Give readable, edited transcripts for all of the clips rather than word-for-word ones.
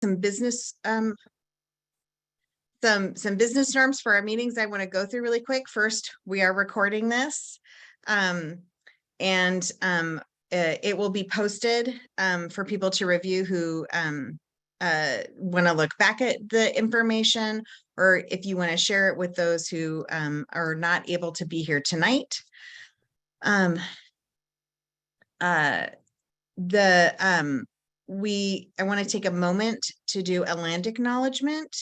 some business some business norms for our meetings I want to go through really quick. First, we are recording this, and it will be posted for people to review who want to look back at the information, or if you want to share it with those who are not able to be here tonight. I want to take a moment to do a land acknowledgement.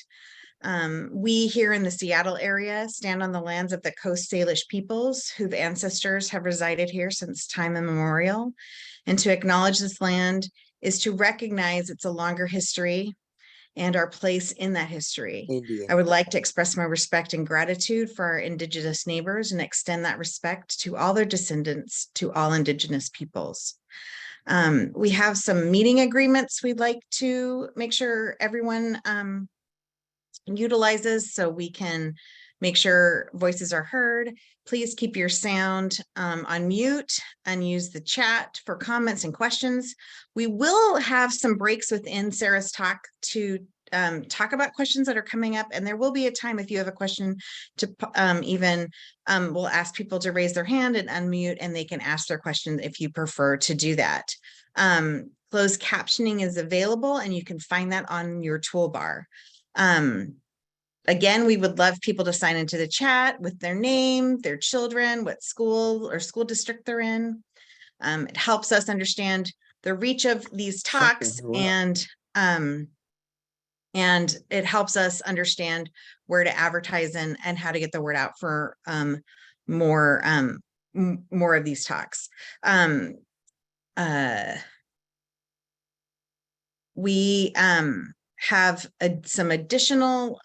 We here in the Seattle area stand on the lands of the Coast Salish peoples whose ancestors have resided here since time immemorial. And to acknowledge this land is to recognize it's a longer history and our place in that history. India. I would like to express my respect and gratitude for our Indigenous neighbors and extend that respect to all their descendants, to all Indigenous peoples. We have some meeting agreements we'd like to make sure everyone utilizes so we can make sure voices are heard. Please keep your sound on mute and use the chat for comments and questions. We will have some breaks within Sarah's talk to talk about questions that are coming up, and there will be a time if you have a question to we'll ask people to raise their hand and unmute, and they can ask their question if you prefer to do that. Closed captioning is available, and you can find that on your toolbar. Again, we would love people to sign into the chat with their name, their children, what school or school district they're in. It helps us understand the reach of these talks, and it helps us understand where to advertise and how to get the word out for more of these talks. We have some additional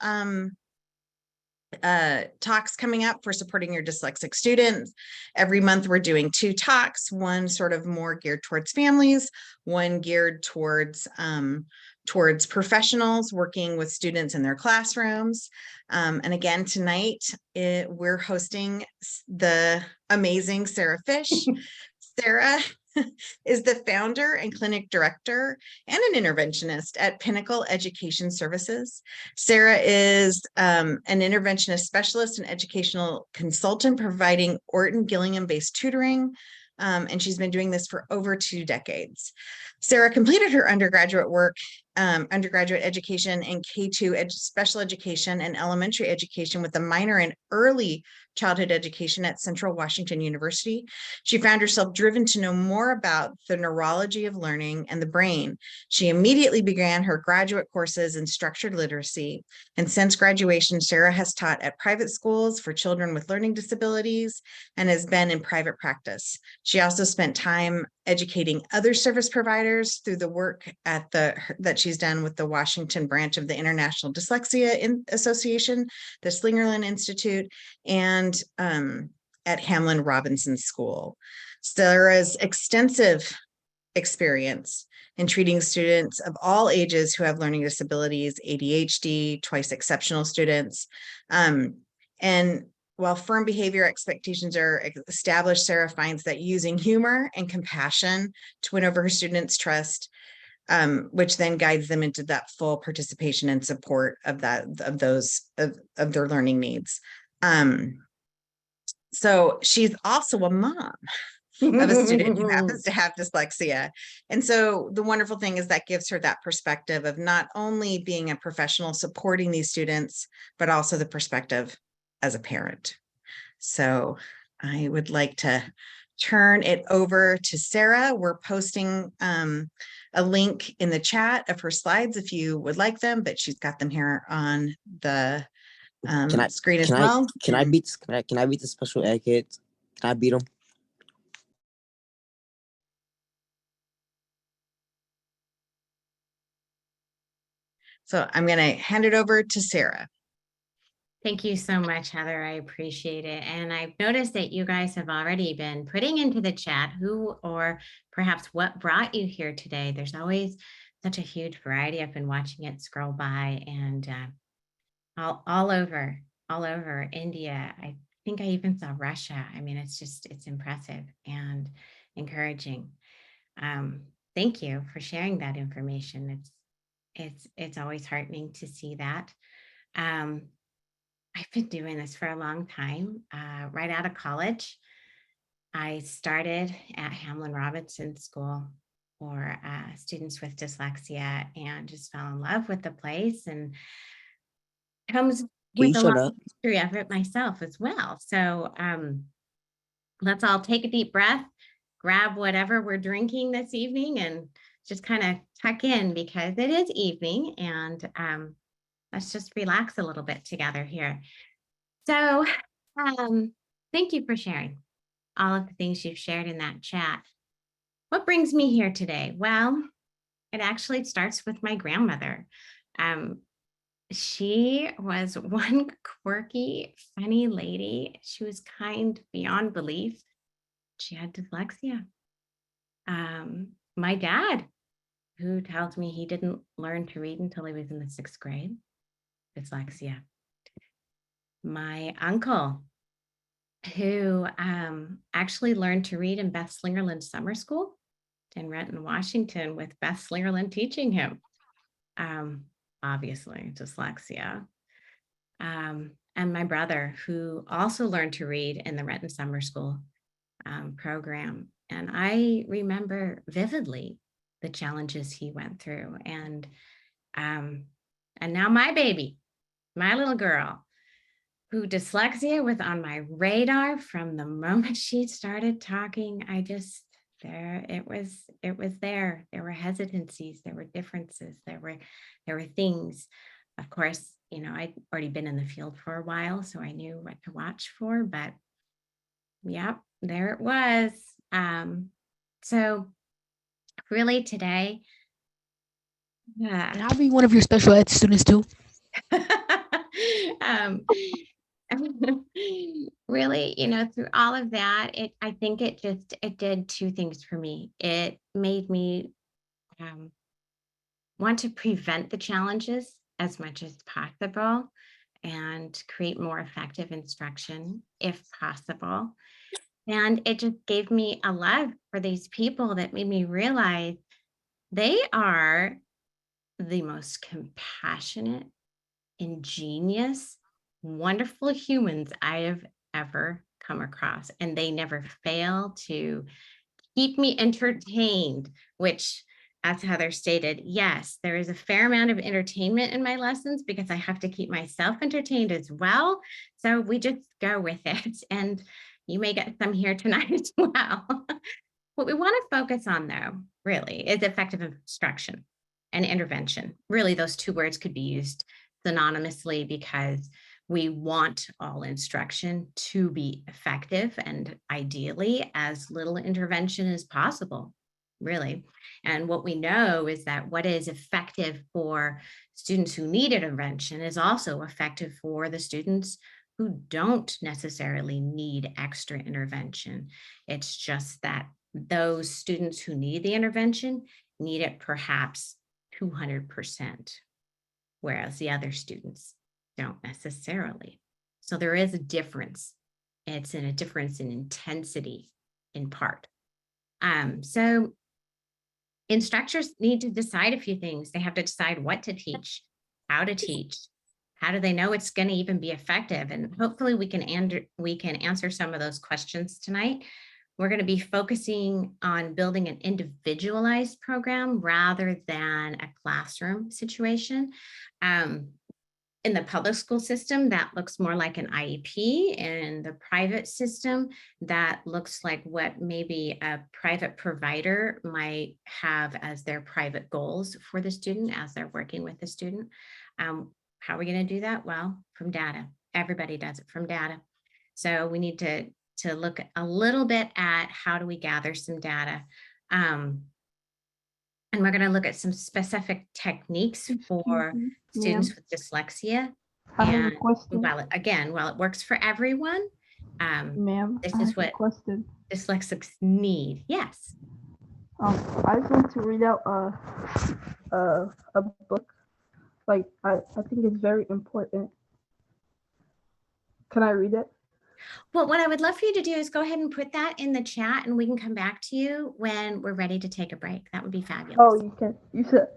talks coming up for supporting your dyslexic students. Every month we're doing 2 talks, one sort of more geared towards families, one geared towards professionals working with students in their classrooms. And again, tonight we're hosting the amazing Sarah Fish. Sarah is the founder and clinic director and an interventionist at Pinnacle Education Services. Sarah is an interventionist specialist and educational consultant providing Orton Gillingham-based tutoring, and she's been doing this for over 2 decades. Sarah completed her undergraduate education in K2 special education and elementary education with a minor in early childhood education at Central Washington University. She found herself driven to know more about the neurology of learning and the brain. She immediately began her graduate courses in structured literacy, and since graduation, Sarah has taught at private schools for children with learning disabilities and has been in private practice. She also spent time educating other service providers through the work that she's done with the Washington branch of the International Dyslexia Association, the Slingerland Institute, and at Hamlin Robinson School. Sarah's extensive experience in treating students of all ages who have learning disabilities, ADHD, twice exceptional students, and while firm behavior expectations are established, Sarah finds that using humor and compassion to win over her students' trust, which then guides them into that full participation and support of their learning needs. So she's also a mom of a student who happens to have dyslexia. And so the wonderful thing is that gives her that perspective of not only being a professional supporting these students, but also the perspective as a parent. So I would like to turn it over to Sarah. We're posting a link in the chat of her slides if you would like them, but she's got them here on the screen as well. Can I beat the special ed kids? Can I beat them? So I'm going to hand it over to Sarah. Thank you so much, Heather. I appreciate it. And I've noticed that you guys have already been putting into the chat who or perhaps what brought you here today. There's always such a huge variety. I've been watching it scroll by, and all over India. I think I even saw Russia. I mean, it's impressive and encouraging. Thank you for sharing that information. it's always heartening to see that. I've been doing this for a long time. Right out of college, I started at Hamlin Robinson School for students with dyslexia and just fell in love with the place, and comes Can you with a long shut up? history of it myself as well. So let's all take a deep breath, grab whatever we're drinking this evening, and just kind of tuck in because it is evening, and let's just relax a little bit together here. So thank you for sharing all of the things you've shared in that chat. What brings me here today? Well, it actually starts with my grandmother. Um, she was one quirky, funny lady. She was kind beyond belief. She had dyslexia. My dad, who tells me he didn't learn to read until he was in the 6th grade, dyslexia. My uncle, who actually learned to read in Beth Slingerland Summer School in Renton, Washington, with Beth Slingerland teaching him. Obviously, dyslexia. And my brother, who also learned to read in the Renton Summer School program. And I remember vividly the challenges he went through. And now my baby, my little girl, who dyslexia was on my radar from the moment she started talking. It was there. There were hesitancies, there were differences, there were things. Of course, I'd already been in the field for a while, so I knew what to watch for, but yeah, there it was. So really today, And I'll be one of your special ed students too. um, really, through all of that, I think it did two things for me. It made me want to prevent the challenges as much as possible and create more effective instruction if possible. And it just gave me a love for these people that made me realize they are the most compassionate, ingenious, wonderful humans I have ever come across. And they never fail to keep me entertained, which, as Heather stated, yes, there is a fair amount of entertainment in my lessons because I have to keep myself entertained as well. So we just go with it. And you may get some here tonight as well. What we want to focus on, though, really, is effective instruction and intervention. Really, those two words could be used synonymously because we want all instruction to be effective and ideally as little intervention as possible, really. And what we know is that what is effective for students who need intervention is also effective for the students who don't necessarily need extra intervention. It's just that those students who need the intervention need it perhaps 200%, whereas the other students don't necessarily. So there is a difference. It's a difference in intensity in part. So instructors need to decide a few things. They have to decide what to teach, how to teach, how do they know it's going to even be effective? And hopefully we can answer some of those questions tonight. We're going to be focusing on building an individualized program rather than a classroom situation. In the public school system, that looks more like an IEP. In the private system, that looks like what maybe a private provider might have as their private goals for the student as they're working with the student. How are we going to do that? Well, from data. Everybody does it from data. So we need to look a little bit at how do we gather some data. And we're going to look at some specific techniques for students with dyslexia. I have a And question. while it works for everyone, Ma'am, this I is have a what question. dyslexics need. Yes. I just want to read out a book. Like I think it's very important. Can I read it? Well, what I would love for you to do is go ahead and put that in the chat and we can come back to you when we're ready to take a break. That would be fabulous. Oh, you can. You said.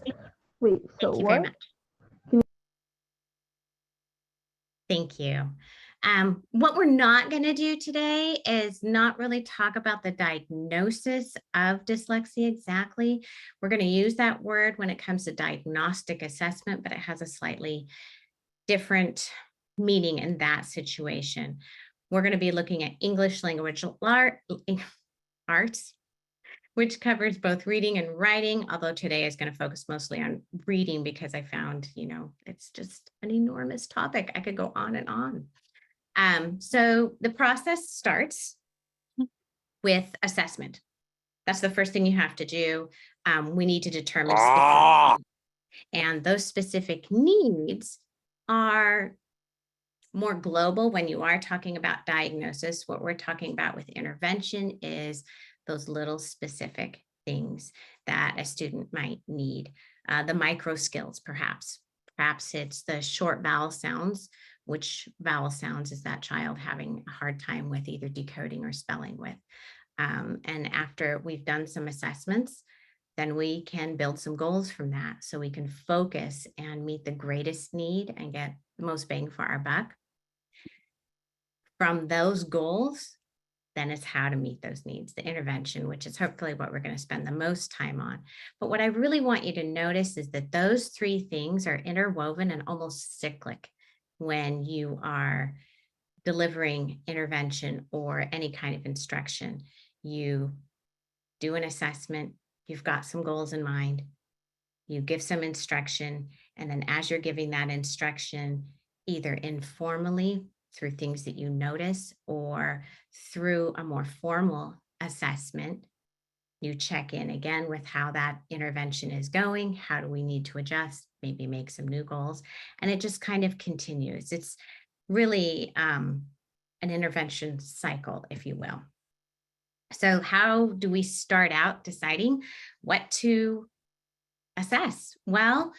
Wait, so Thank you very what? much. Thank you. What we're not going to do today is not really talk about the diagnosis of dyslexia exactly. We're going to use that word when it comes to diagnostic assessment, but it has a slightly different meaning in that situation. We're going to be looking at English language arts, which covers both reading and writing, although today is going to focus mostly on reading because I found, it's just an enormous topic. I could go on and on. So the process starts with assessment. That's the first thing you have to do. We need to determine specific, and those specific needs are more global when you are talking about diagnosis. What we're talking about with intervention is those little specific things that a student might need. The micro skills, perhaps. Perhaps it's the short vowel sounds. Which vowel sounds is that child having a hard time with either decoding or spelling with? And after we've done some assessments, then we can build some goals from that so we can focus and meet the greatest need and get the most bang for our buck. From those goals, then it's how to meet those needs, the intervention, which is hopefully what we're going to spend the most time on. But what I really want you to notice is that those three things are interwoven and almost cyclic when you are delivering intervention or any kind of instruction. You do an assessment, you've got some goals in mind, you give some instruction, and then as you're giving that instruction, either informally through things that you notice or through a more formal assessment, you check in again with how that intervention is going. How do we need to adjust, maybe make some new goals? And it just kind of continues. It's really an intervention cycle, if you will. So how do we start out deciding what to assess? Well,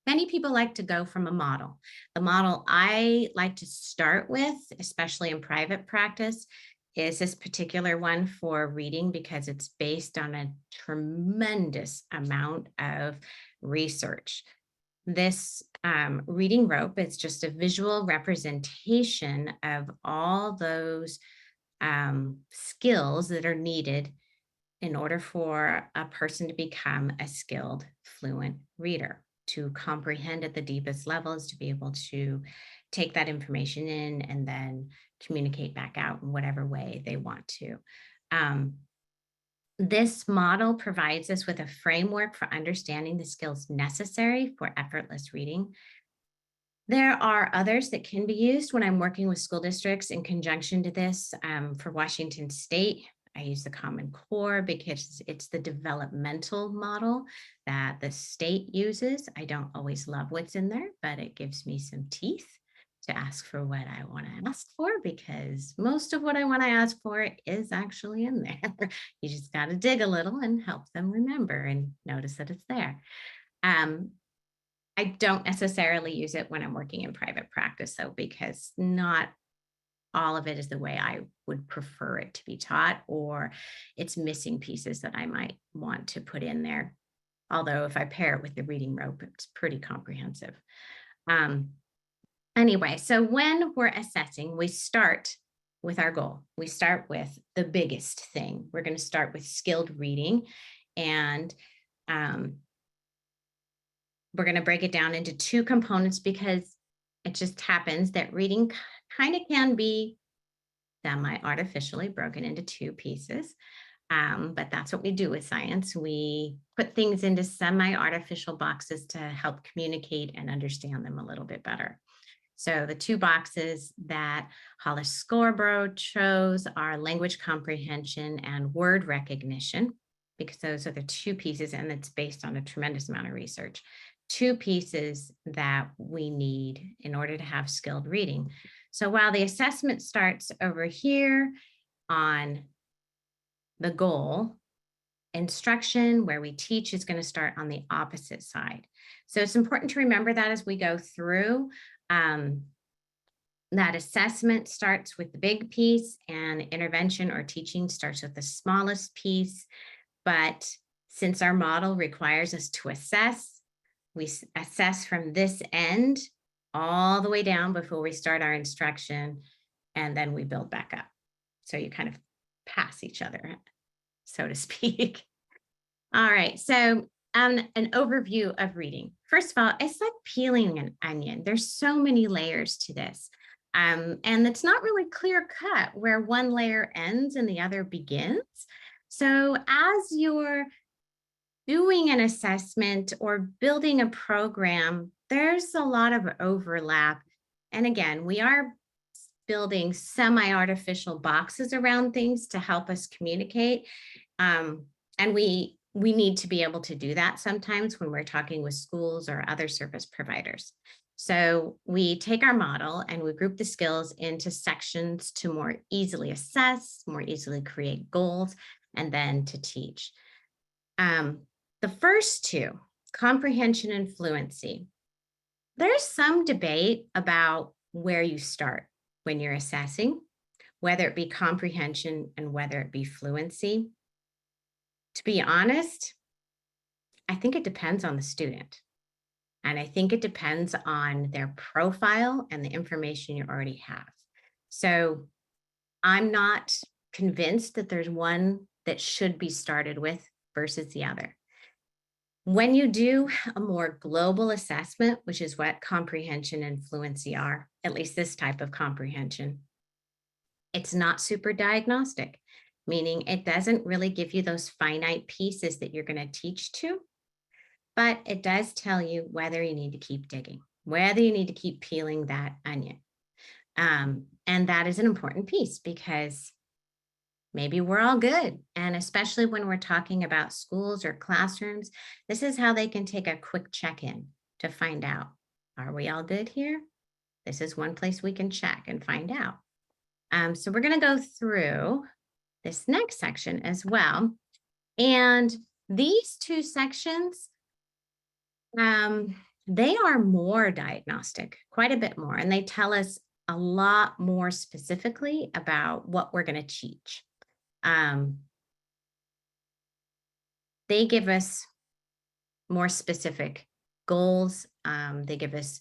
many people like to go from a model. The model I like to start with, especially in private practice, is this particular one for reading because it's based on a tremendous amount of research. This reading rope is just a visual representation of all those skills that are needed in order for a person to become a skilled, fluent reader, to comprehend at the deepest levels, to be able to take that information in and then communicate back out in whatever way they want to. This model provides us with a framework for understanding the skills necessary for effortless reading. There are others that can be used when I'm working with school districts in conjunction to this. For Washington State, I use the Common Core because it's the developmental model that the state uses. I don't always love what's in there, but it gives me some teeth to ask for what I want to ask for, because most of what I want to ask for is actually in there. You just got to dig a little and help them remember and notice that it's there. I don't necessarily use it when I'm working in private practice, though, because not all of it is the way I would prefer it to be taught, or it's missing pieces that I might want to put in there. Although if I pair it with the reading rope, it's pretty comprehensive. Anyway, so when we're assessing, we start with our goal. We start with the biggest thing. We're going to start with skilled reading, and we're going to break it down into two components because it just happens that reading kind of can be semi-artificially broken into two pieces. But that's what we do with science. We put things into semi-artificial boxes to help communicate and understand them a little bit better. So the two boxes that Hollis Scarborough chose are language comprehension and word recognition, because those are the two pieces, and it's based on a tremendous amount of research. Two pieces that we need in order to have skilled reading. So while the assessment starts over here on the goal, instruction, where we teach, is going to start on the opposite side. So it's important to remember that as we go through. That assessment starts with the big piece, and intervention or teaching starts with the smallest piece. But Since our model requires us to assess, we assess from this end all the way down before we start our instruction, and then we build back up. So you kind of pass each other, so to speak. All right, so an overview of reading. First of all, it's like peeling an onion. There's so many layers to this. And it's not really clear cut where one layer ends and the other begins. So as you're doing an assessment or building a program, there's a lot of overlap. And again, we are building semi-artificial boxes around things to help us communicate. And we need to be able to do that sometimes when we're talking with schools or other service providers. So we take our model and we group the skills into sections to more easily assess, more easily create goals, and then to teach. The first two, comprehension and fluency, there's some debate about where you start when you're assessing, whether it be comprehension and whether it be fluency. To be honest, I think it depends on the student. And I think it depends on their profile and the information you already have. So I'm not convinced that there's one that should be started with versus the other. When you do a more global assessment, which is what comprehension and fluency are, at least this type of comprehension, it's not super diagnostic, meaning it doesn't really give you those finite pieces that you're going to teach to, but it does tell you whether you need to keep digging, whether you need to keep peeling that onion. And that is an important piece because maybe we're all good. And especially when we're talking about schools or classrooms, this is how they can take a quick check-in to find out, are we all good here? This is one place we can check and find out. So we're going to go through this next section as well. And these two sections, they are more diagnostic, quite a bit more, and they tell us a lot more specifically about what we're going to teach. They give us more specific goals. They give us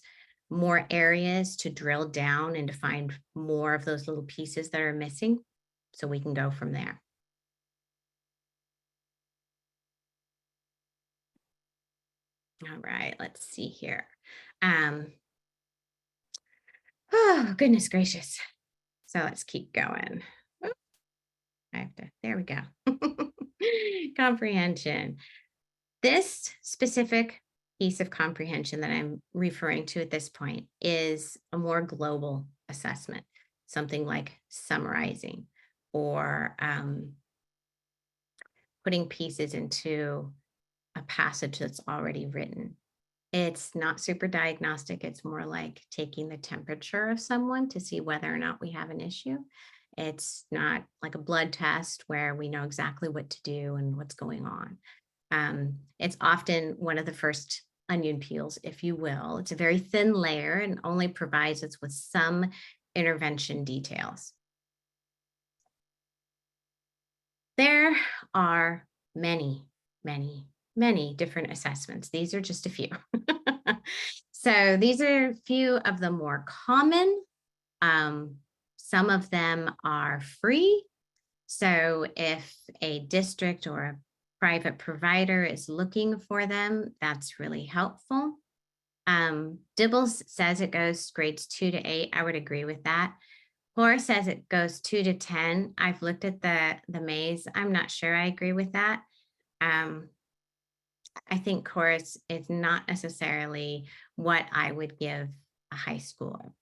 more areas to drill down and to find more of those little pieces that are missing, so we can go from there. All right, let's see here. Oh, goodness gracious. So let's keep going. There we go. Comprehension. This specific piece of comprehension that I'm referring to at this point is a more global assessment, something like summarizing or putting pieces into a passage that's already written. It's not super diagnostic. It's more like taking the temperature of someone to see whether or not we have an issue. It's not like a blood test where we know exactly what to do and what's going on. It's often one of the first onion peels, if you will. It's a very thin layer and only provides us with some intervention details. There are many, many, many different assessments. These are just a few. So these are a few of the more common. Some of them are free. So if a district or a private provider is looking for them, that's really helpful. Dibbles says it goes grades 2 to 8. I would agree with that. Horace says it goes 2 to 10. I've looked at the maze. I'm not sure I agree with that. I think Horace is not necessarily what I would give a high schooler.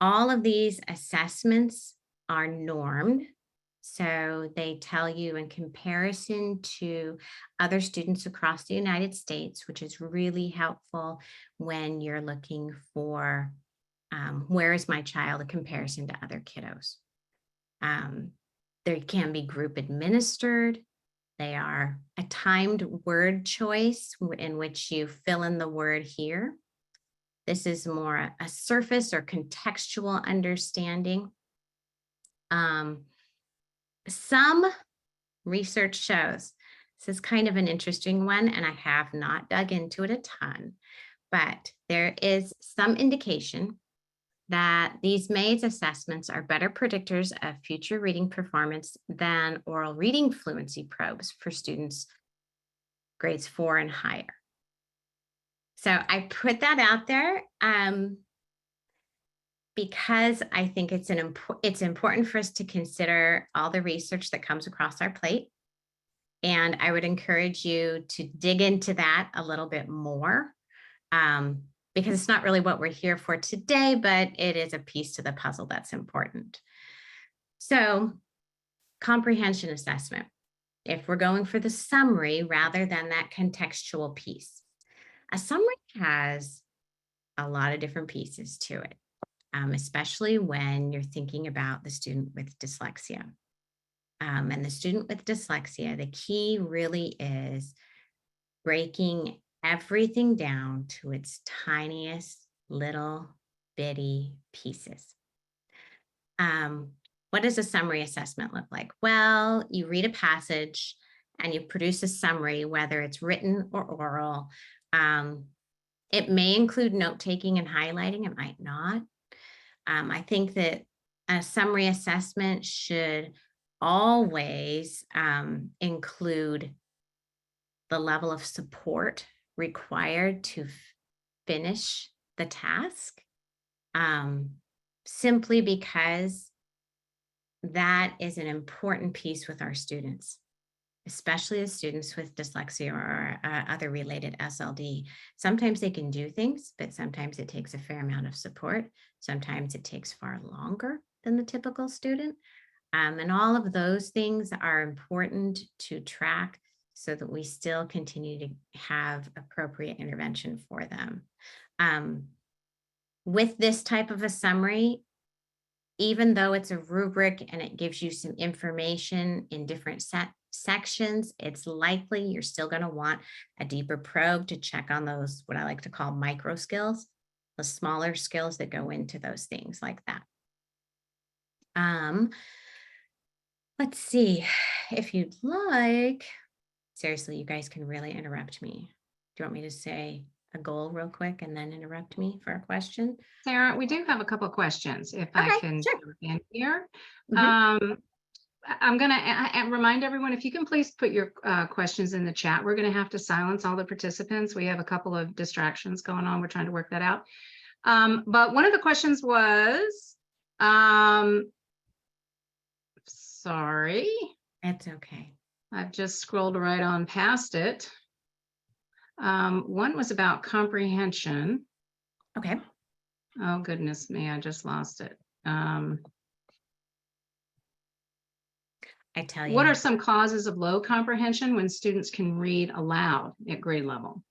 All of these assessments are normed. So they tell you in comparison to other students across the United States, which is really helpful when you're looking for where is my child in comparison to other kiddos. There can be group administered. They are a timed word choice in which you fill in the word here. This is more a surface or contextual understanding. Some research shows This is kind of an interesting one, and I have not dug into it a ton, but there is some indication that these MAIDS assessments are better predictors of future reading performance than oral reading fluency probes for students grades 4 and higher. So I put that out there because I think it's important for us to consider all the research that comes across our plate. And I would encourage you to dig into that a little bit more, because it's not really what we're here for today, but it is a piece to the puzzle that's important. So, comprehension assessment, if we're going for the summary rather than that contextual piece. A summary has a lot of different pieces to it, especially when you're thinking about the student with dyslexia. And the student with dyslexia, the key really is breaking everything down to its tiniest little bitty pieces. What does a summary assessment look like? Well, you read a passage and you produce a summary, whether it's written or oral. It may include note-taking and highlighting, it might not. I think that a summary assessment should always include the level of support required to finish the task, simply because that is an important piece with our students, especially the students with dyslexia or other related SLD. Sometimes they can do things, but sometimes it takes a fair amount of support. Sometimes it takes far longer than the typical student. And all of those things are important to track so that we still continue to have appropriate intervention for them. With this type of a summary, even though it's a rubric and it gives you some information in different sections, it's likely you're still going to want a deeper probe to check on those, what I like to call micro skills, the smaller skills that go into those things like that. Let's see, if you'd like, seriously, you guys can really interrupt me. Do you want me to say a goal real quick and then interrupt me for a question? Sarah, we do have a couple of questions, if I can sure. jump in here. Mhm. I'm going to remind everyone, if you can please put your questions in the chat. We're going to have to silence all the participants. We have a couple of distractions going on. We're trying to work that out. But one of the questions was, sorry. That's okay. I've just scrolled right on past it. One was about comprehension. Okay. Oh, goodness me, I just lost it. I tell you. What are some causes of low comprehension when students can read aloud at grade level?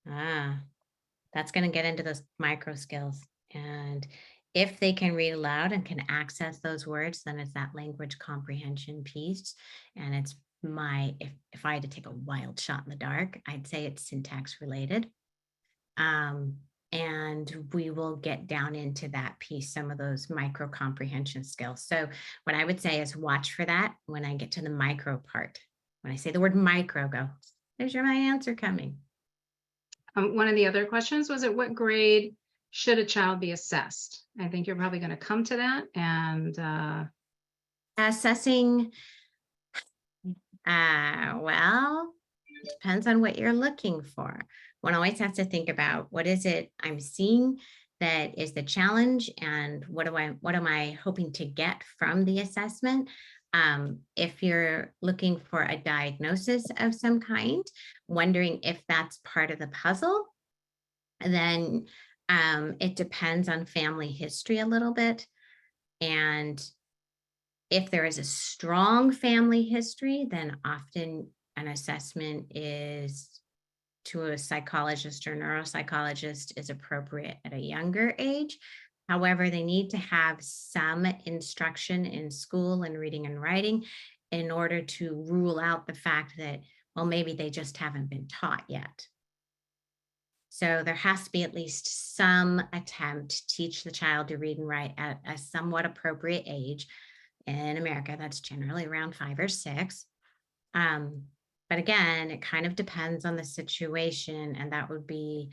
That's going to get into those micro skills. And if they can read aloud and can access those words, then it's that language comprehension piece. And it's if I had to take a wild shot in the dark, I'd say it's syntax related. And we will get down into that piece, some of those micro comprehension skills. So what I would say is watch for that when I get to the micro part. When I say the word micro, go, there's my answer coming. One of the other questions was, at what grade should a child be assessed? I think you're probably going to come to that. And assessing, well, it depends on what you're looking for. One always has to think about, what is it I'm seeing that is the challenge, and what am I hoping to get from the assessment? If you're looking for a diagnosis of some kind, wondering if that's part of the puzzle, then it depends on family history a little bit. And if there is a strong family history, then often an assessment is to a psychologist or neuropsychologist is appropriate at a younger age. However, they need to have some instruction in school in reading and writing in order to rule out the fact that, well, maybe they just haven't been taught yet. So there has to be at least some attempt to teach the child to read and write at a somewhat appropriate age. In America, that's generally around 5 or 6. But again, it kind of depends on the situation, and that would be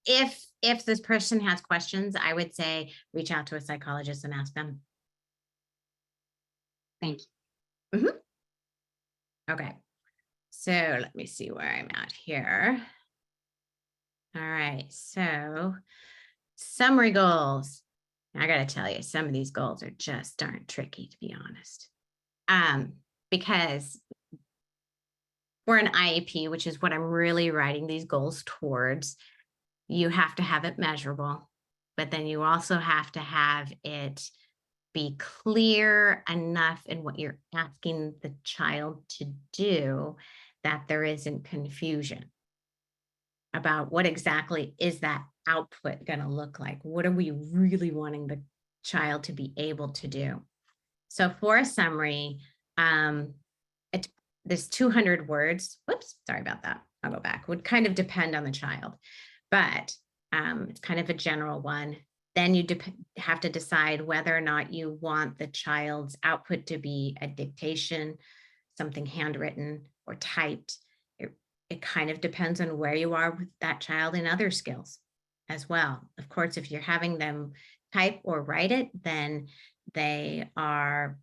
if this person has questions, I would say reach out to a psychologist and ask them. Thank you. Okay, so let me see where I'm at here. All right, so summary goals. I got to tell you, some of these goals are just darn tricky, to be honest. Because we're an IEP, which is what I'm really writing these goals towards. You have to have it measurable, but then you also have to have it be clear enough in what you're asking the child to do that there isn't confusion about what exactly is that output going to look like. What are we really wanting the child to be able to do? So for a summary, there's 200 words. Whoops, sorry about that. I'll go back. Would kind of depend on the child, but it's kind of a general one. Then you have to decide whether or not you want the child's output to be a dictation, something handwritten or typed. It kind of depends on where you are with that child and other skills as well. Of course, if you're having them type or write it, then they are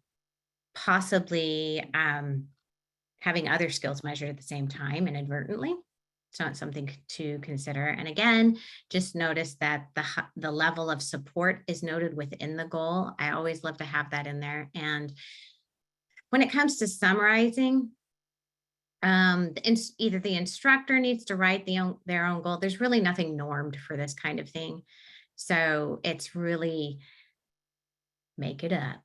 possibly having other skills measured at the same time inadvertently. So it's something to consider. And again, just notice that the level of support is noted within the goal. I always love to have that in there. And when it comes to summarizing, either the instructor needs to write their own goal. There's really nothing normed for this kind of thing. So it's really make it up.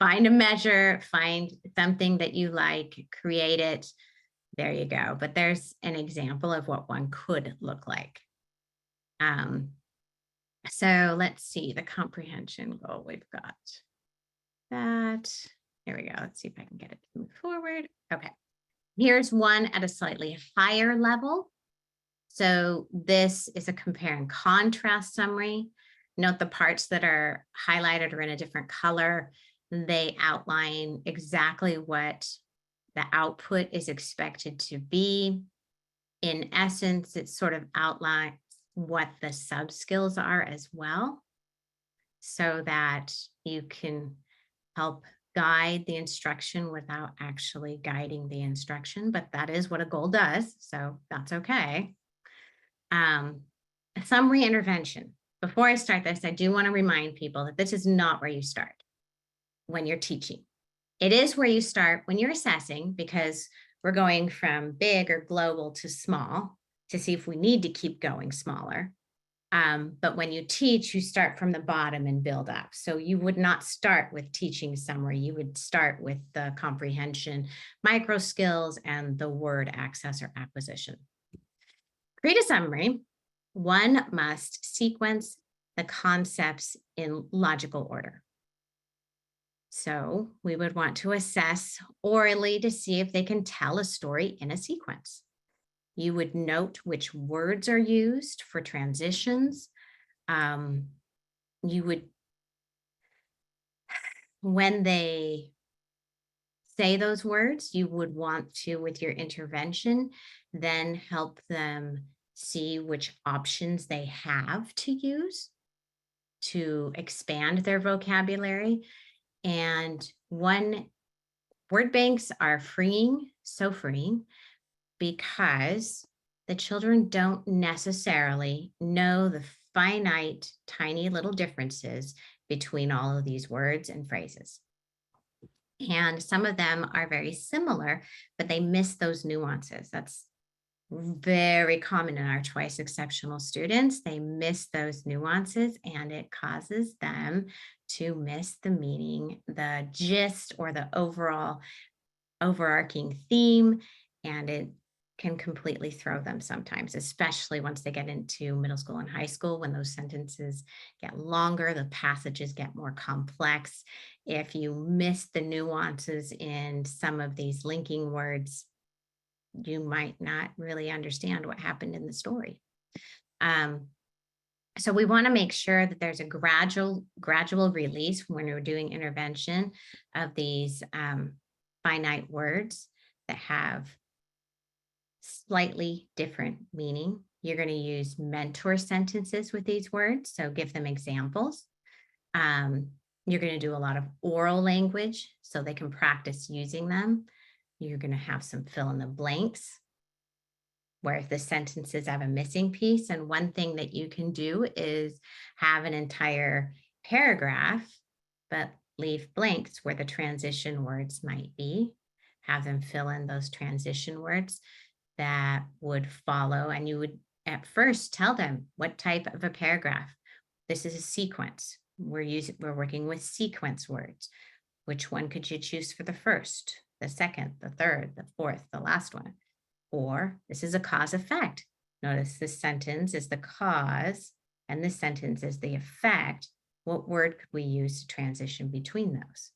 Find a measure, find something that you like, create it. There you go. But there's an example of what one could look like. So let's see the comprehension goal. We've got that. Here we go. Let's see if I can get it to move forward. Okay. Here's one at a slightly higher level. So this is a compare and contrast summary. Note the parts that are highlighted or in a different color. They outline exactly what the output is expected to be. In essence, it sort of outlines what the sub skills are as well, so that you can help guide the instruction without actually guiding the instruction, but that is what a goal does, so that's okay. Some reintervention. Before I start this, I do want to remind people that this is not where you start when you're teaching. It is where you start when you're assessing, because we're going from big or global to small to see if we need to keep going smaller. But when you teach, you start from the bottom and build up. So you would not start with teaching summary. You would start with the comprehension, micro skills, and the word access or acquisition. Create a summary. One must sequence the concepts in logical order. So we would want to assess orally to see if they can tell a story in a sequence. You would note which words are used for transitions. You would, when they say those words, you would want to, with your intervention, then help them see which options they have to use to expand their vocabulary. And word banks are freeing, so freeing, because the children don't necessarily know the finite, tiny little differences between all of these words and phrases. And some of them are very similar, but they miss those nuances. That's very common in our twice exceptional students. They miss those nuances, and it causes them to miss the meaning, the gist, or the overall overarching theme, and it can completely throw them sometimes, especially once they get into middle school and high school, when those sentences get longer, the passages get more complex. If you miss the nuances in some of these linking words, you might not really understand what happened in the story. So we want to make sure that there's a gradual release when we're doing intervention of these finite words that have slightly different meaning. You're going to use mentor sentences with these words, so give them examples. You're going to do a lot of oral language so they can practice using them. You're going to have some fill in the blanks where if the sentences have a missing piece. And one thing that you can do is have an entire paragraph, but leave blanks where the transition words might be. Have them fill in those transition words that would follow. And you would at first tell them what type of a paragraph. This is a sequence. We're working with sequence words. Which one could you choose for the first, the second, the third, the fourth, the last one? Or this is a cause effect. Notice this sentence is the cause and this sentence is the effect. What word could we use to transition between those?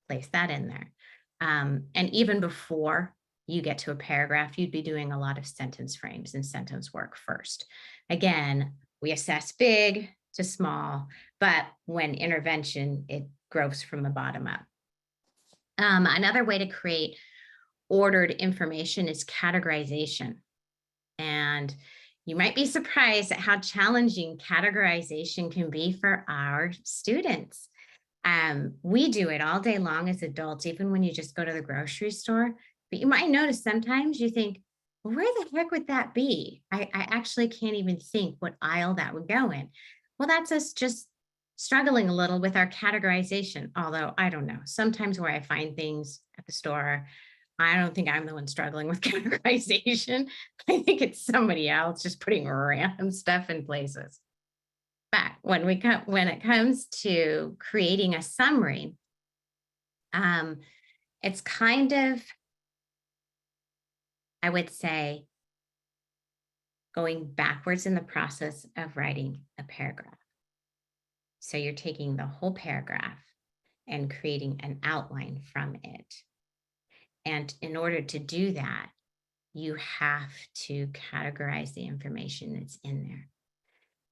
Place that in there. And even before you get to a paragraph, you'd be doing a lot of sentence frames and sentence work first. Again, we assess big to small, but when intervention, it grows from the bottom up. Another way to create ordered information is categorization. And you might be surprised at how challenging categorization can be for our students. We do it all day long as adults, even when you just go to the grocery store. But you might notice sometimes you think, well, where the heck would that be? I actually can't even think what aisle that would go in. Well, that's us just struggling a little with our categorization. Although I don't know, sometimes where I find things at the store, I don't think I'm the one struggling with categorization. I think it's somebody else just putting random stuff in places. But when it comes to creating a summary, it's kind of, I would say, going backwards in the process of writing a paragraph. So you're taking the whole paragraph and creating an outline from it. And in order to do that, you have to categorize the information that's in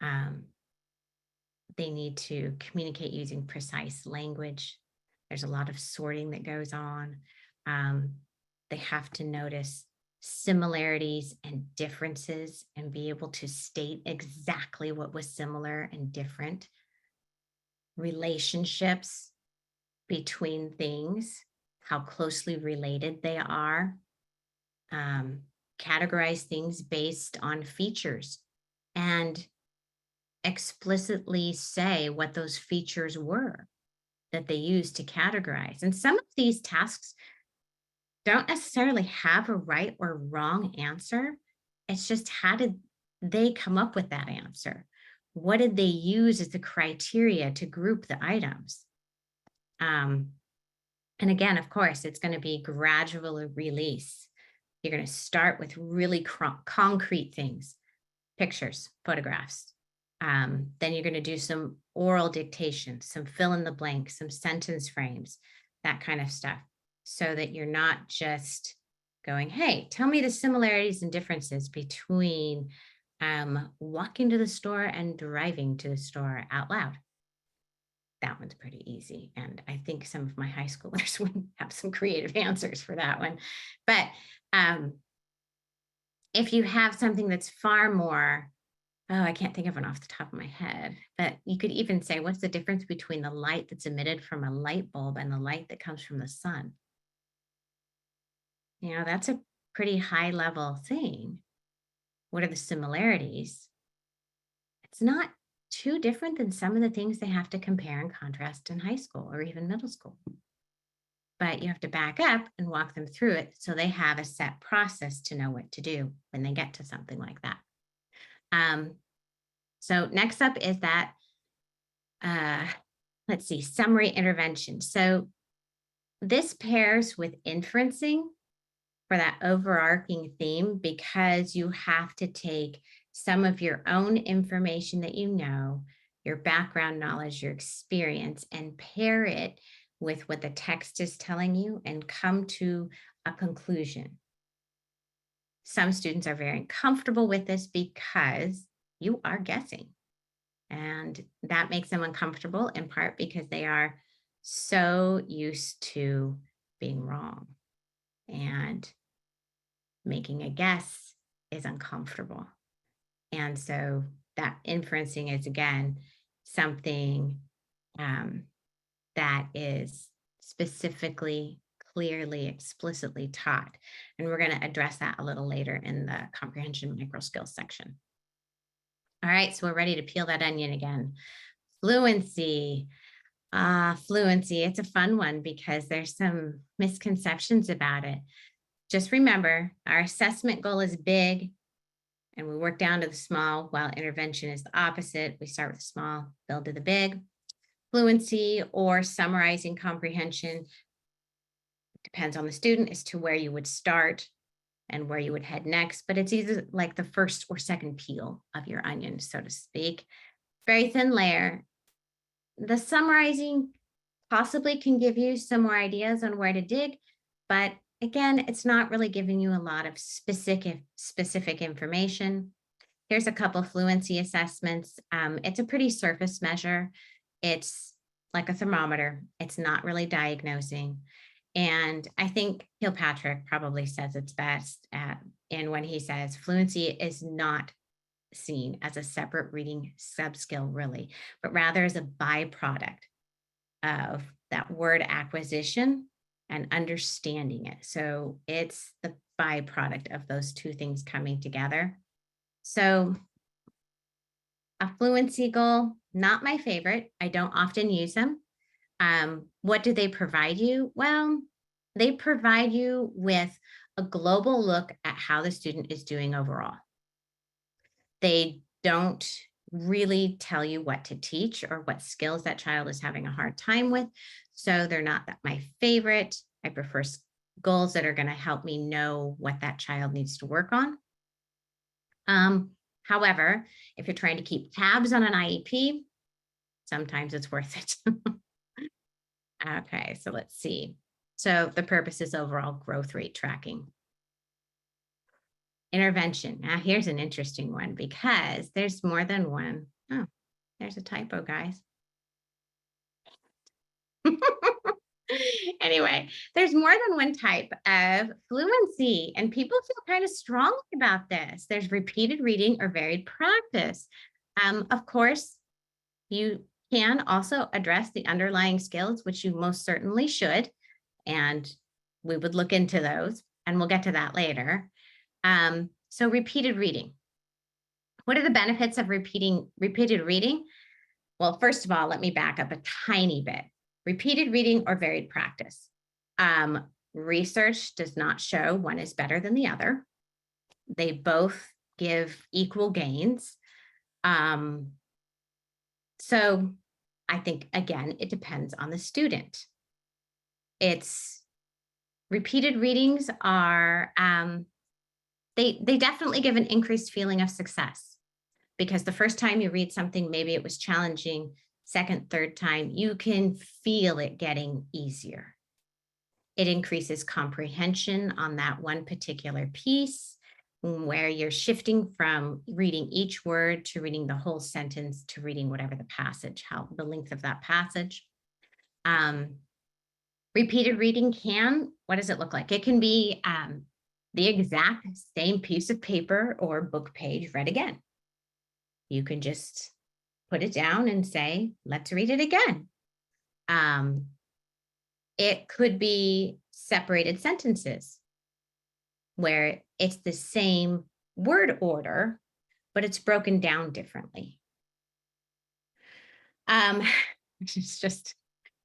there. They need to communicate using precise language. There's a lot of sorting that goes on. They have to notice similarities and differences and be able to state exactly what was similar and different. Relationships between things, how closely related they are. Categorize things based on features and explicitly say what those features were that they used to categorize. And some of these tasks don't necessarily have a right or wrong answer. It's just how did they come up with that answer? What did they use as the criteria to group the items? And again, of course, it's going to be gradual release. You're going to start with really concrete things, pictures, photographs. Then you're going to do some oral dictation, some fill in the blanks, some sentence frames, that kind of stuff, so that you're not just going, hey, tell me the similarities and differences between walking to the store and driving to the store out loud. That one's pretty easy. And I think some of my high schoolers would have some creative answers for that one. But if you have something that's far more, I can't think of one off the top of my head, but you could even say, what's the difference between the light that's emitted from a light bulb and the light that comes from the sun? You know, that's a pretty high level thing. What are the similarities? It's not too different than some of the things they have to compare and contrast in high school or even middle school. But you have to back up and walk them through it so they have a set process to know what to do when they get to something like that. So next up is that, let's see, summary intervention. So this pairs with inferencing for that overarching theme, because you have to take some of your own information that you know, your background knowledge, your experience, and pair it with what the text is telling you and come to a conclusion. Some students are very comfortable with this because you are guessing. And that makes them uncomfortable, in part because they are so used to being wrong. And making a guess is uncomfortable. And so that inferencing is, again, something that is specifically, clearly, explicitly taught. And we're going to address that a little later in the comprehension micro skills section. All right, so we're ready to peel that onion again. Fluency. Fluency, it's a fun one because there's some misconceptions about it. Just remember, our assessment goal is big and we work down to the small, while intervention is the opposite. We start with the small, build to the big. Fluency or summarizing comprehension depends on the student as to where you would start and where you would head next, but it's either like the first or second peel of your onion, so to speak. Very thin layer. The summarizing possibly can give you some more ideas on where to dig, but again, it's not really giving you a lot of specific information. Here's a couple of fluency assessments. It's a pretty surface measure. It's like a thermometer. It's not really diagnosing. And I think Kilpatrick probably says it's best in when he says fluency is not seen as a separate reading subskill really, but rather as a byproduct of that word acquisition and understanding it. So it's the byproduct of those two things coming together. So a fluency goal, not my favorite. I don't often use them. What do they provide you? Well, they provide you with a global look at how the student is doing overall. They don't really tell you what to teach or what skills that child is having a hard time with. So they're not my favorite. I prefer goals that are going to help me know what that child needs to work on. However, if you're trying to keep tabs on an IEP, sometimes it's worth it. Okay, so let's see. So the purpose is overall growth rate tracking. Intervention. Now here's an interesting one because there's more than one. Oh, there's a typo, guys. Anyway, there's more than one type of fluency, and people feel kind of strongly about this. There's repeated reading or varied practice. Of course, you can also address the underlying skills, which you most certainly should, and we would look into those, and we'll get to that later. So repeated reading. What are the benefits of repeated reading? Well, first of all, let me back up a tiny bit. Repeated reading or varied practice. Research does not show one is better than the other. They both give equal gains. So I think, again, it depends on the student. Repeated readings are, they definitely give an increased feeling of success because the first time you read something, maybe it was challenging. Second, third time, you can feel it getting easier. It increases comprehension on that one particular piece where you're shifting from reading each word to reading the whole sentence to reading whatever the passage, the length of that passage. Repeated reading what does it look like? It can be the exact same piece of paper or book page read again. You can just put it down and say, let's read it again. It could be separated sentences where it's the same word order, but it's broken down differently. It's just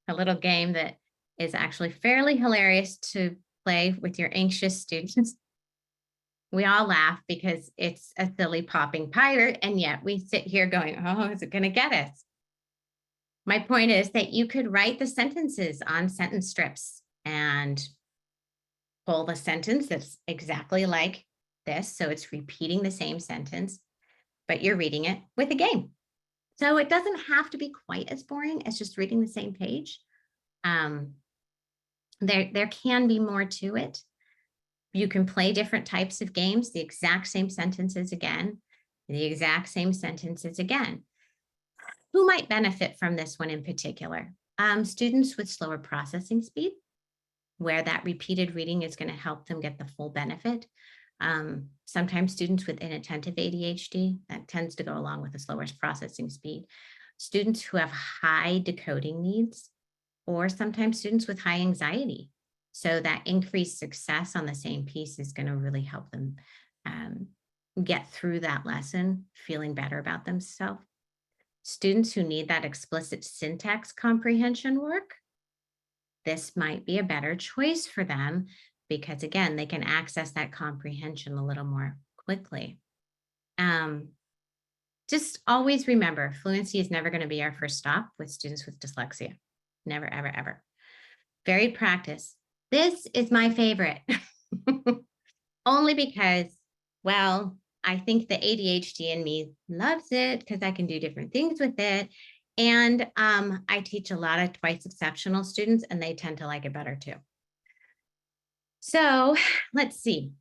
a little game that is actually fairly hilarious to play with your anxious students. We all laugh because it's a silly popping pirate, and yet we sit here going, oh, is it going to get us? My point is that you could write the sentences on sentence strips and pull the sentence that's exactly like this. So it's repeating the same sentence, but you're reading it with a game. So it doesn't have to be quite as boring as just reading the same page. There can be more to it. You can play different types of games, the exact same sentences again. the exact same sentences again. Who might benefit from this one in particular? Students with slower processing speed, where that repeated reading is going to help them get the full benefit. Sometimes students with inattentive ADHD, that tends to go along with the slower processing speed. Students who have high decoding needs, or sometimes students with high anxiety. So that increased success on the same piece is going to really help them get through that lesson, feeling better about themselves. Students who need that explicit syntax comprehension work, this might be a better choice for them because, again, they can access that comprehension a little more quickly. Just always remember, fluency is never going to be our first stop with students with dyslexia. Never, ever, ever. Varied practice. This is my favorite. Only because, well, I think the ADHD in me loves it because I can do different things with it. And I teach a lot of twice exceptional students, and they tend to like it better too. So let's see.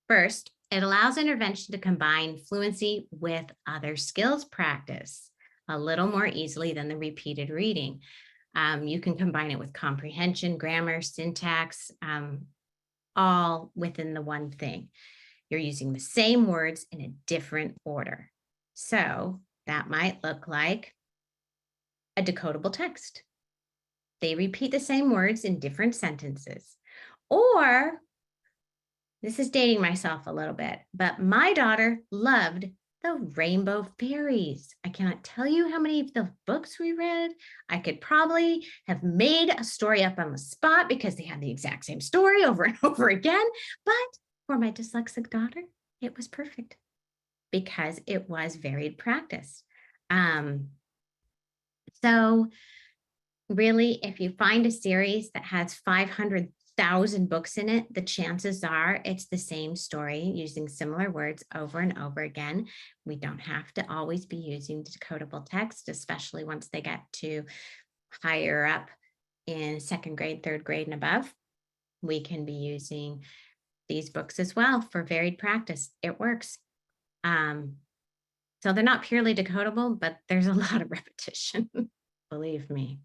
First, it allows intervention to combine fluency with other skills practice a little more easily than the repeated reading. You can combine it with comprehension, grammar, syntax, all within the one thing. You're using the same words in a different order. So that might look like a decodable text. They repeat the same words in different sentences. Or, this is dating myself a little bit, but my daughter loved the Rainbow Fairies. I cannot tell you how many of the books we read. I could probably have made a story up on the spot because they had the exact same story over and over again. But for my dyslexic daughter, it was perfect because it was varied practice. So really, if you find a series that has 500,000 books in it, the chances are it's the same story using similar words over and over again. We don't have to always be using decodable text, especially once they get to higher up in second grade, third grade, and above. We can be using these books as well for varied practice. It works. So they're not purely decodable, but there's a lot of repetition. Believe me,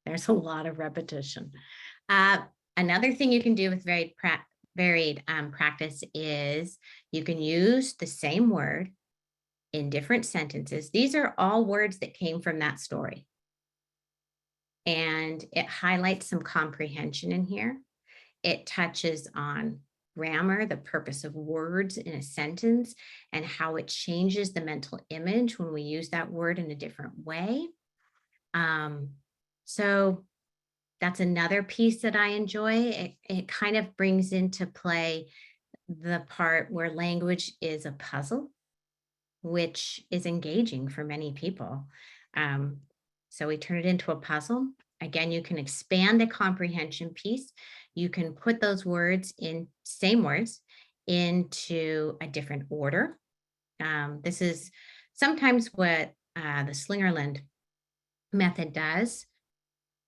there's a lot of repetition. Another thing you can do with varied practice is you can use the same word in different sentences. These are all words that came from that story. And it highlights some comprehension in here. It touches on grammar, the purpose of words in a sentence, and how it changes the mental image when we use that word in a different way. So that's another piece that I enjoy. It kind of brings into play the part where language is a puzzle, which is engaging for many people. So we turn it into a puzzle. Again, you can expand the comprehension piece. You can put those words in, same words, into a different order. This is sometimes what the Slingerland method does.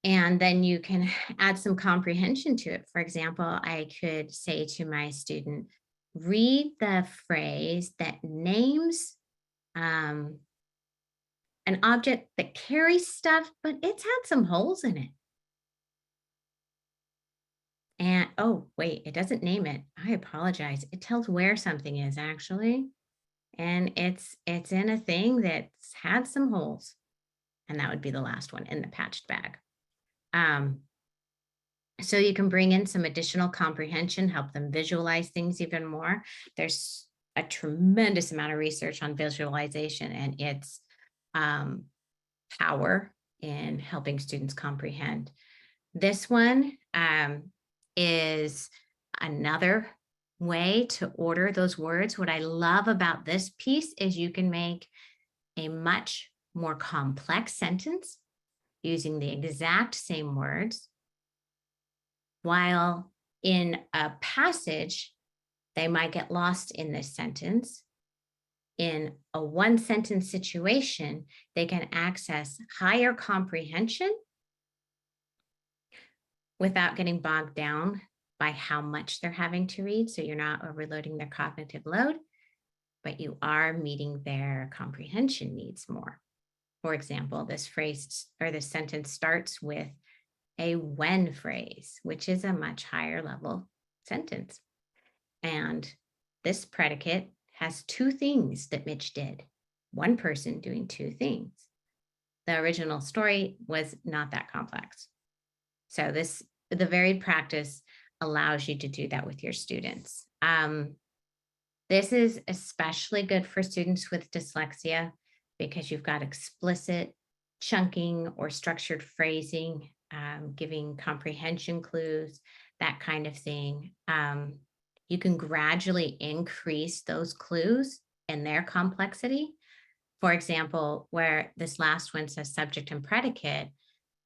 And then you can add some comprehension to it. For example, I could say to my student, read the phrase that names an object that carries stuff, but it's had some holes in it. And, oh, wait, it doesn't name it. I apologize. It tells where something is actually. And it's in a thing that's had some holes. And that would be the last one, in the patched bag. So you can bring in some additional comprehension, help them visualize things even more. There's a tremendous amount of research on visualization and its power in helping students comprehend. This one is another way to order those words. What I love about this piece is you can make a much more complex sentence using the exact same words, while in a passage, they might get lost in this sentence. In a one sentence situation, they can access higher comprehension without getting bogged down by how much they're having to read. So you're not overloading their cognitive load. but you are meeting their comprehension needs more. For example, this phrase or this sentence starts with a when phrase, which is a much higher level sentence. And this predicate has two things that Mitch did. One person doing two things. The original story was not that complex. So the varied practice allows you to do that with your students. This is especially good for students with dyslexia because you've got explicit chunking or structured phrasing, giving comprehension clues, that kind of thing. You can gradually increase those clues in their complexity. For example, where this last one says subject and predicate,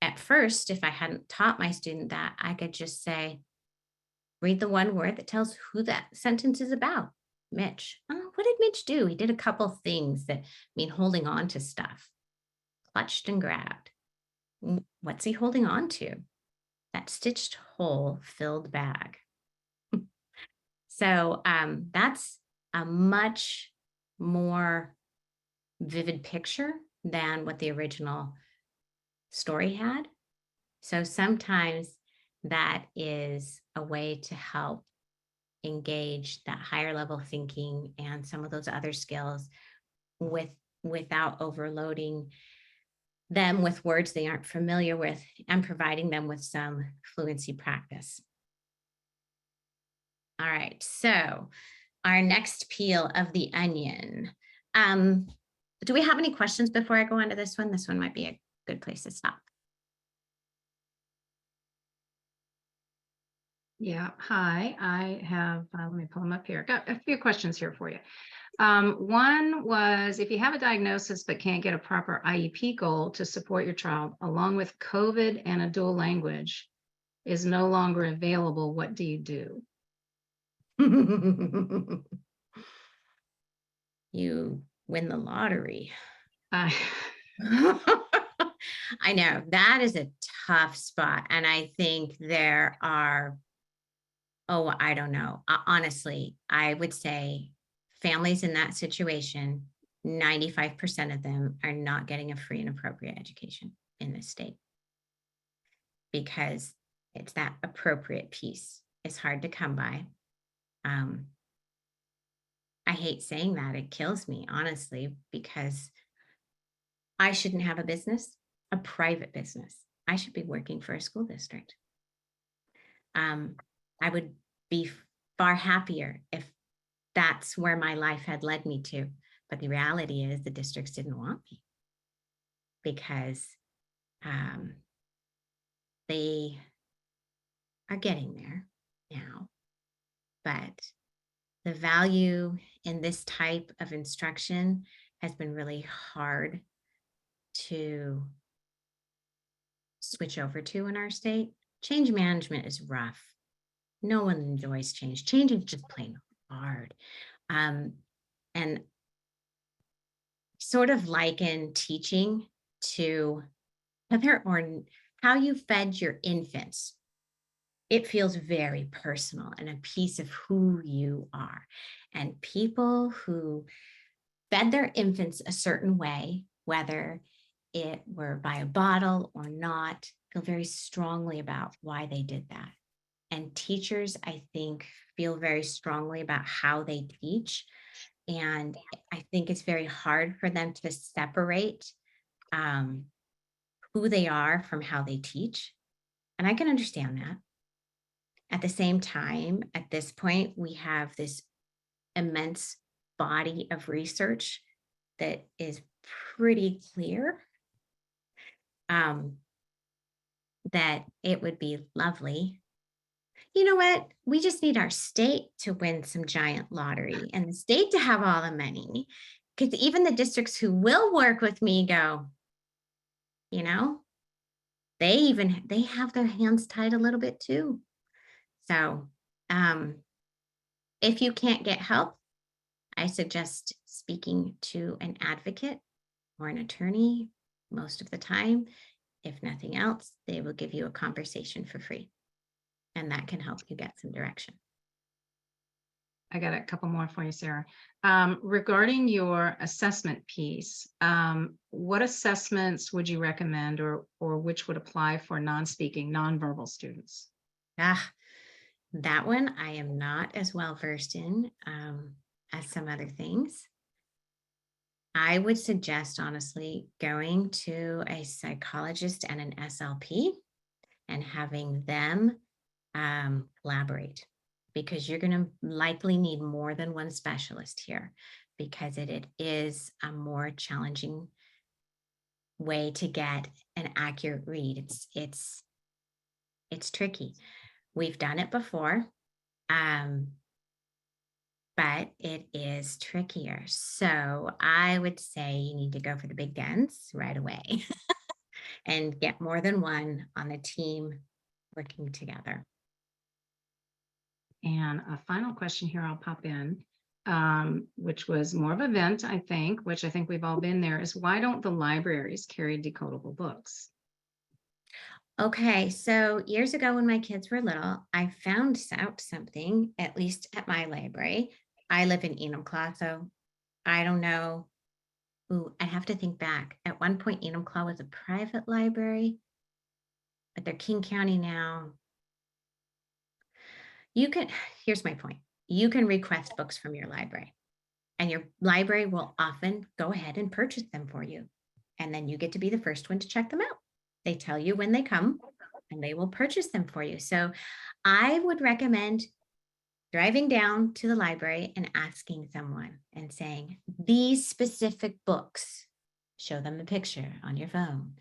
at first, if I hadn't taught my student that, I could just say, read the one word that tells who that sentence is about. Mitch. Oh, what did Mitch do? He did a couple things that mean holding on to stuff. Clutched and grabbed. What's he holding on to? That stitched hole filled bag. So that's a much more vivid picture than what the original story had. So sometimes that is a way to help engage that higher level thinking and some of those other skills without overloading them with words they aren't familiar with and providing them with some fluency practice. All right, so our next peel of the onion. Do we have any questions before I go on to this one? This one might be a good place to stop. Yeah, hi, I have, let me pull them up here. Got a few questions here for you. One was, if you have a diagnosis but can't get a proper IEP goal to support your child, along with COVID and a dual language is no longer available, what do you do? You win the lottery. Uh, I know that is a tough spot. And I think there are, I don't know. Honestly, I would say families in that situation, 95% of them are not getting a free and appropriate education in this state because it's that appropriate piece. It's hard to come by. I hate saying that. It kills me, honestly, because I shouldn't have a business, a private business. I should be working for a school district. I would be far happier if that's where my life had led me to. But the reality is the districts didn't want me because they are getting there now. But the value in this type of instruction has been really hard to switch over to in our state. Change management is rough. No one enjoys change. Change is just plain hard. And sort of liken teaching to how you fed your infants. It feels very personal and a piece of who you are. And people who fed their infants a certain way, whether it were by a bottle or not, feel very strongly about why they did that. And teachers, I think, feel very strongly about how they teach. And I think it's very hard for them to separate who they are from how they teach. And I can understand that. At the same time, at this point, we have this immense body of research that is pretty clear that it would be lovely. You know what? We just need our state to win some giant lottery and the state to have all the money. Because even the districts who will work with me go, you know, they have their hands tied a little bit too. So if you can't get help, I suggest speaking to an advocate or an attorney most of the time. If nothing else, they will give you a conversation for free. And that can help you get some direction. I got a couple more for you, Sarah. Regarding your assessment piece, what assessments would you recommend or which would apply for non-speaking, nonverbal students? That one I am not as well versed in as some other things. I would suggest, honestly, going to a psychologist and an SLP and having them collaborate, because you're going to likely need more than one specialist here, because it is a more challenging way to get an accurate read. It's tricky. We've done it before, but it is trickier. So I would say you need to go for the big guns right away and get more than one on the team working together. And a final question here I'll pop in, which was more of an event, I think, which I think we've all been there, is why don't the libraries carry decodable books? Okay, so years ago when my kids were little, I found out something, at least at my library. I live in Enumclaw, so I don't know. Ooh, I'd have to think back. At one point, Enumclaw was a private library, but they're King County now. Here's my point. You can request books from your library, and your library will often go ahead and purchase them for you. And then you get to be the first one to check them out. They tell you when they come and they will purchase them for you. So I would recommend driving down to the library and asking someone and saying, these specific books, show them the picture on your phone,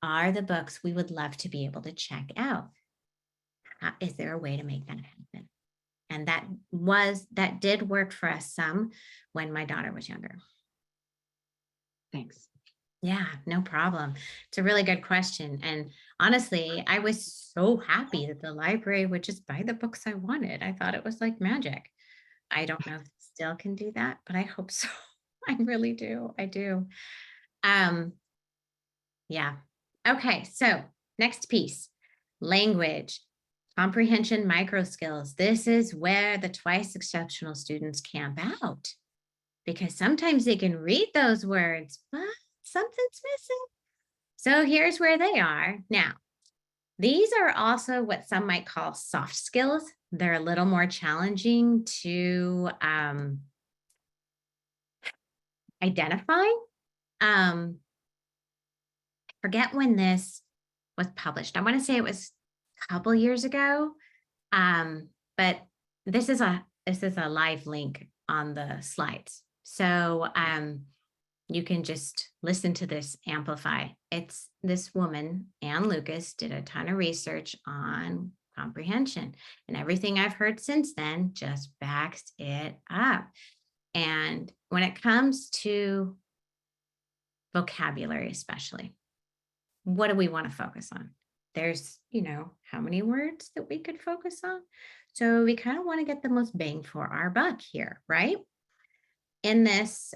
are the books we would love to be able to check out. Is there a way to make that happen? And that did work for us some when my daughter was younger. Thanks. Yeah, no problem. It's a really good question. And honestly, I was so happy that the library would just buy the books I wanted. I thought it was like magic. I don't know if it still can do that, but I hope so. I really do. I do. Yeah. Okay. So next piece, language, comprehension, micro skills. This is where the twice exceptional students camp out, because sometimes they can read those words, but something's missing. So here's where they are. Now, these are also what some might call soft skills. They're a little more challenging to identify. Forget when this was published. I want to say it was a couple years ago, but this is a live link on the slides. So you can just listen to this Amplify. It's this woman, Ann Lucas, did a ton of research on comprehension, and everything I've heard since then just backs it up. And when it comes to vocabulary, especially, what do we want to focus on? There's, how many words that we could focus on. So we kind of want to get the most bang for our buck here, right? In this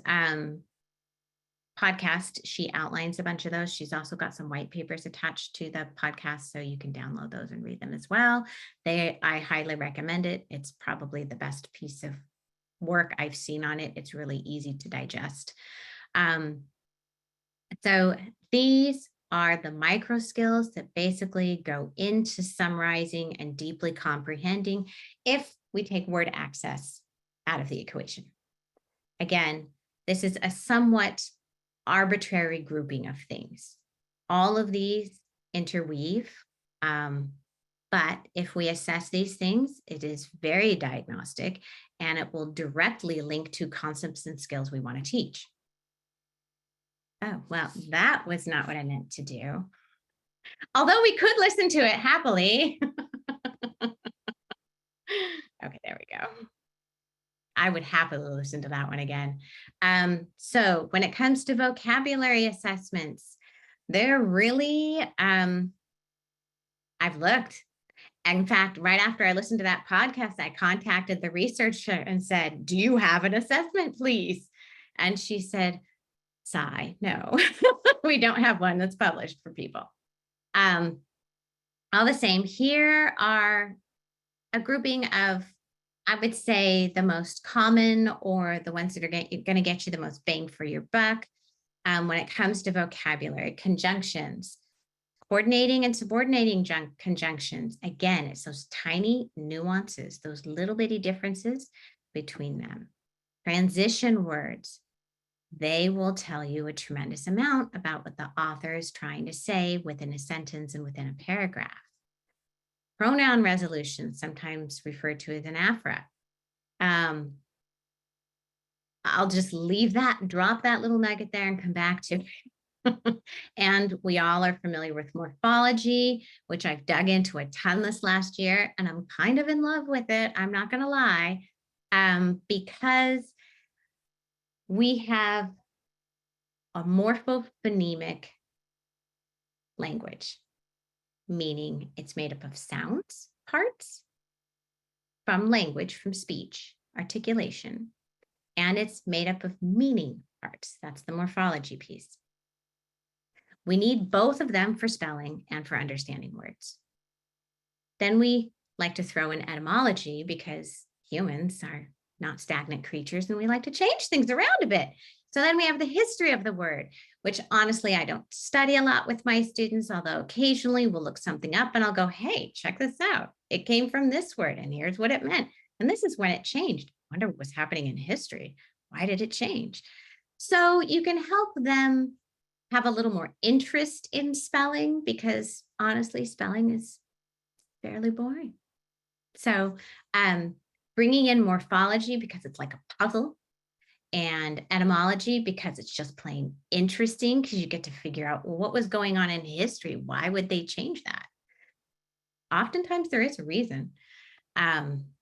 podcast, she outlines a bunch of those. She's also got some white papers attached to the podcast, so you can download those and read them as well. I highly recommend it. It's probably the best piece of work I've seen on it. It's really easy to digest. So these are the micro skills that basically go into summarizing and deeply comprehending if we take word access out of the equation. Again, this is a somewhat arbitrary grouping of things. All of these interweave, but if we assess these things, it is very diagnostic, and it will directly link to concepts and skills we want to teach. Oh, well, that was not what I meant to do. Although we could listen to it happily. Okay, there we go. I would happily listen to that one again. So when it comes to vocabulary assessments, they're really, I've looked. In fact, right after I listened to that podcast, I contacted the researcher and said, do you have an assessment, please? And she said, sigh, no, we don't have one that's published for people. All the same, here are a grouping of I would say the most common, or the ones that are going to get you the most bang for your buck, when it comes to vocabulary: conjunctions, coordinating and subordinating conjunctions. Again, it's those tiny nuances, those little bitty differences between them. Transition words, they will tell you a tremendous amount about what the author is trying to say within a sentence and within a paragraph. Pronoun resolution, sometimes referred to as an AFRA. I'll just leave that, drop that little nugget there and come back to it. And we all are familiar with morphology, which I've dug into a ton this last year, and I'm kind of in love with it. I'm not going to lie, because we have a morphophonemic language, meaning it's made up of sounds parts from language, from speech, articulation, and it's made up of meaning parts. That's the morphology piece. We need both of them for spelling and for understanding words. Then we like to throw in etymology, because humans are not stagnant creatures and we like to change things around a bit. So then we have the history of the word, which honestly, I don't study a lot with my students, although occasionally we'll look something up and I'll go, hey, check this out. It came from this word and here's what it meant. And this is when it changed. I wonder what was happening in history. Why did it change? So you can help them have a little more interest in spelling, because honestly, spelling is fairly boring. So bringing in morphology, because it's like a puzzle, and etymology, because it's just plain interesting, because you get to figure out, well, what was going on in history? Why would they change that? Oftentimes there is a reason.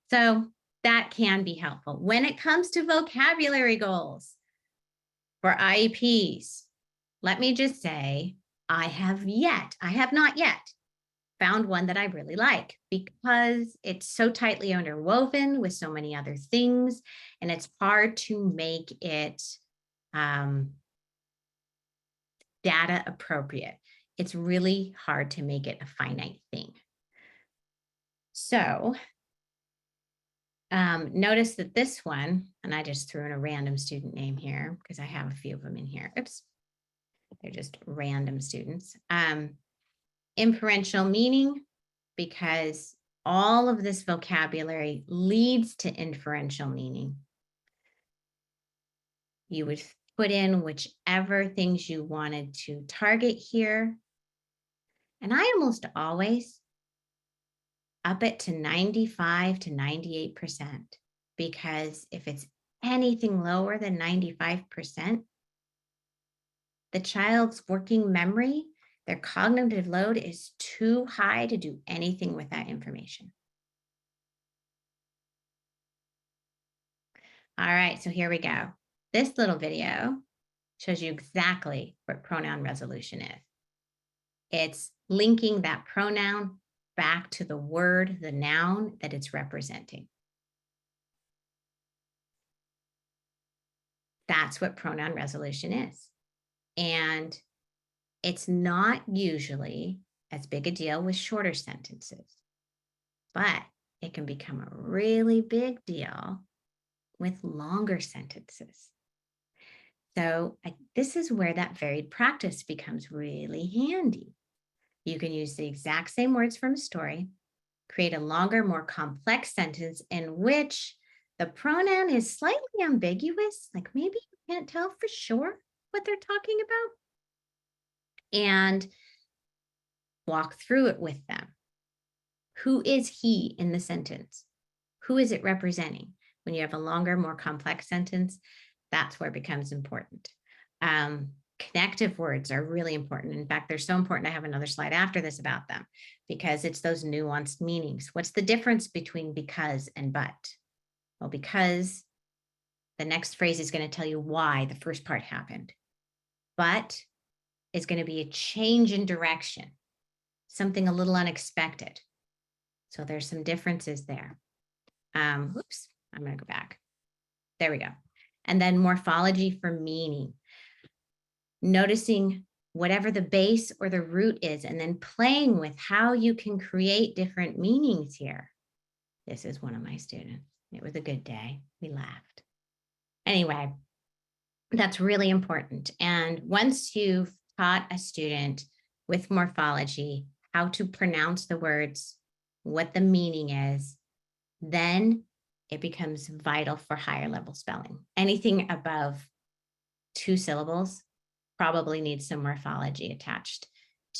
So that can be helpful. When it comes to vocabulary goals for IEPs, let me just say, I have not yet found one that I really like, because it's so tightly interwoven with so many other things, and it's hard to make it data appropriate. It's really hard to make it a finite thing. So notice that this one, and I just threw in a random student name here because I have a few of them in here. Oops, they're just random students. Inferential meaning, because all of this vocabulary leads to inferential meaning. You would put in whichever things you wanted to target here. And I almost always up it to 95 to 98%, because if it's anything lower than 95%, the child's working memory, their cognitive load is too high to do anything with that information. All right, so here we go. This little video shows you exactly what pronoun resolution is. It's linking that pronoun back to the word, the noun that it's representing. That's what pronoun resolution is. And it's not usually as big a deal with shorter sentences, but it can become a really big deal with longer sentences. So this is where that varied practice becomes really handy. You can use the exact same words from a story, create a longer, more complex sentence in which the pronoun is slightly ambiguous, like maybe you can't tell for sure what they're talking about, and walk through it with them. Who is he in the sentence? Who is it representing? When you have a longer, more complex sentence, that's where it becomes important. Connective words are really important. In fact, they're so important. I have another slide after this about them, because it's those nuanced meanings. What's the difference between because and but? Well, because the next phrase is going to tell you why the first part happened. But is going to be a change in direction, something a little unexpected. So there's some differences there. Oops, I'm going to go back. There we go. And then morphology for meaning. Noticing whatever the base or the root is, and then playing with how you can create different meanings here. This is one of my students. It was a good day. We laughed. Anyway, that's really important. And once you've taught a student with morphology how to pronounce the words, what the meaning is, then it becomes vital for higher level spelling. Anything above 2 syllables probably needs some morphology attached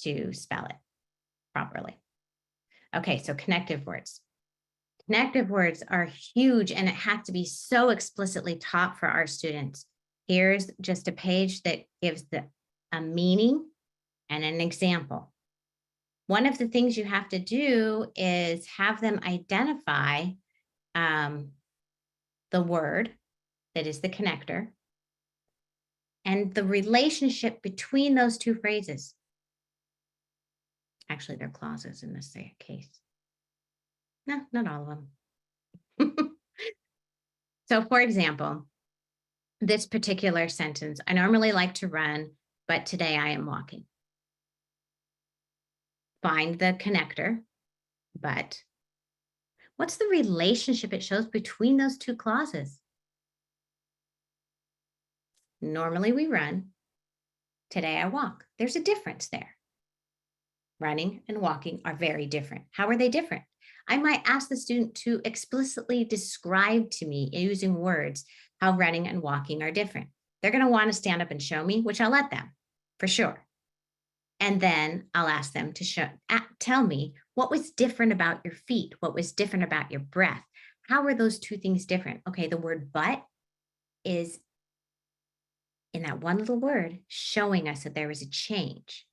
to spell it properly. Okay, so connective words. Connective words are huge, and it has to be so explicitly taught for our students. Here's just a page that gives a meaning and an example. One of the things you have to do is have them identify the word that is the connector and the relationship between those two phrases. Actually, they're clauses in this case. No, not all of them. So, for example, this particular sentence, I normally like to run, but today I am walking. Find the connector, but. What's the relationship it shows between those two clauses? Normally we run. Today I walk. There's a difference there. Running and walking are very different. How are they different? I might ask the student to explicitly describe to me using words how running and walking are different. They're going to want to stand up and show me, which I'll let them for sure. And then I'll ask them to tell me what was different about your feet, what was different about your breath. How are those two things different? Okay, the word but is in that one little word showing us that there was a change.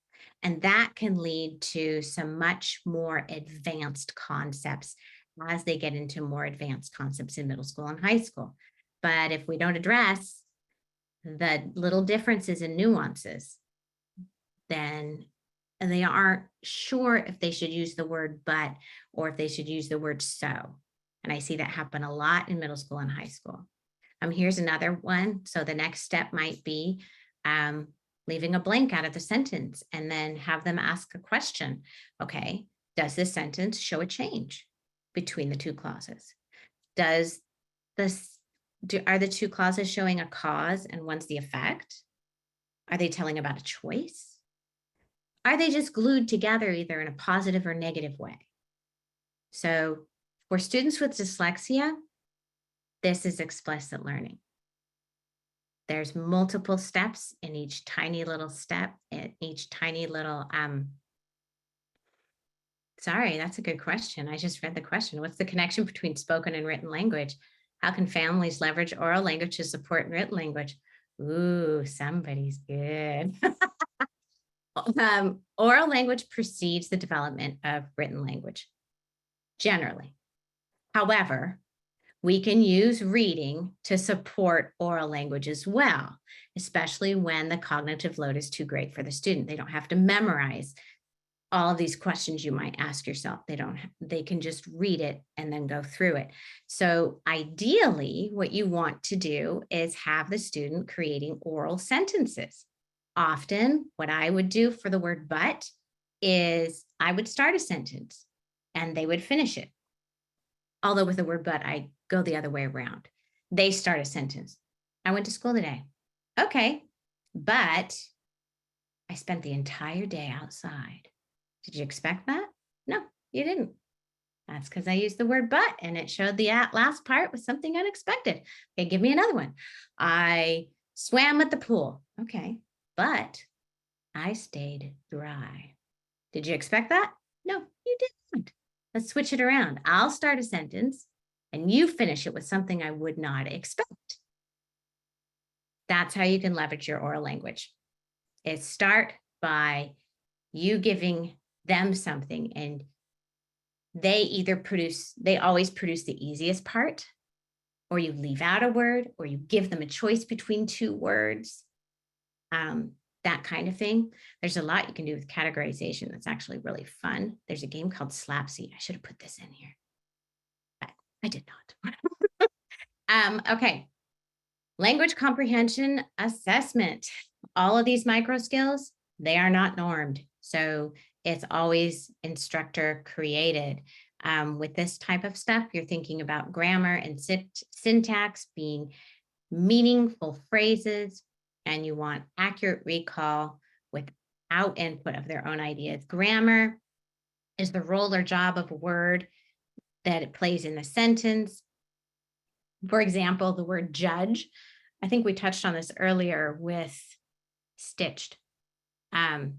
And that can lead to some much more advanced concepts as they get into more advanced concepts in middle school and high school. But if we don't address the little differences and nuances, then they aren't sure if they should use the word but or if they should use the word so. And I see that happen a lot in middle school and high school. Here's another one. So the next step might be leaving a blank out of the sentence and then have them ask a question. Okay, does this sentence show a change between the two clauses? Are the two clauses showing a cause and one's the effect? Are they telling about a choice? Are they just glued together either in a positive or negative way? So for students with dyslexia, this is explicit learning. There's multiple steps in each tiny little step, in each tiny little, sorry, that's a good question. I just read the question. What's the connection between spoken and written language? How can families leverage oral language to support written language? Ooh, somebody's good. Oral language precedes the development of written language, generally. However, we can use reading to support oral language as well, especially when the cognitive load is too great for the student. They don't have to memorize all of these questions you might ask yourself. They can just read it and then go through it. So ideally, what you want to do is have the student creating oral sentences. Often, what I would do for the word but is I would start a sentence and they would finish it. Although with the word but, I go the other way around. They start a sentence. I went to school today. Okay, but I spent the entire day outside. Did you expect that? No, you didn't. That's because I used the word but, and it showed the last part was something unexpected. Okay, give me another one. I swam at the pool. Okay, but I stayed dry. Did you expect that? No, you didn't. Let's switch it around. I'll start a sentence and you finish it with something I would not expect. That's how you can leverage your oral language. Start by you giving them something and they always produce the easiest part, or you leave out a word, or you give them a choice between two words. That kind of thing. There's a lot you can do with categorization that's actually really fun. There's a game called Slapseed. I should have put this in here, but I did not. Okay. Language comprehension assessment. All of these micro skills, they are not normed. So it's always instructor created. With this type of stuff, you're thinking about grammar and syntax being meaningful phrases, and you want accurate recall without input of their own ideas. Grammar is the role or job of a word that it plays in the sentence. For example, the word judge. I think we touched on this earlier with stitched. The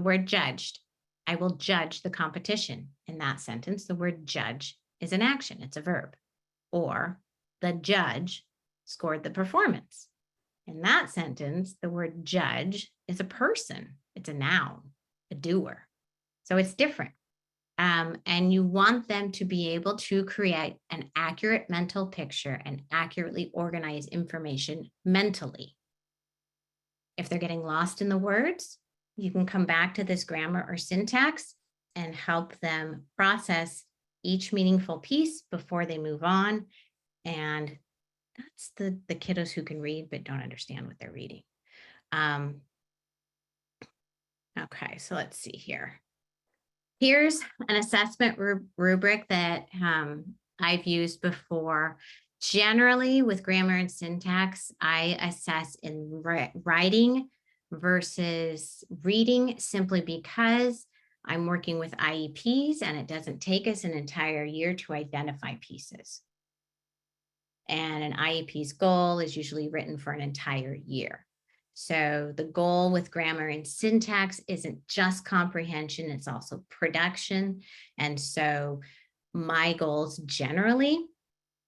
word judged. I will judge the competition. In that sentence, the word judge is an action, it's a verb. Or the judge scored the performance. In that sentence, the word judge is a person, it's a noun, a doer. So it's different. And you want them to be able to create an accurate mental picture and accurately organize information mentally. If they're getting lost in the words, you can come back to this grammar or syntax and help them process each meaningful piece before they move on. And that's the kiddos who can read but don't understand what they're reading. Okay, so let's see here. Here's an assessment rubric that I've used before. Generally, with grammar and syntax, I assess in writing versus reading, simply because I'm working with IEPs and it doesn't take us an entire year to identify pieces. And an IEP's goal is usually written for an entire year. So the goal with grammar and syntax isn't just comprehension, it's also production. And so my goals generally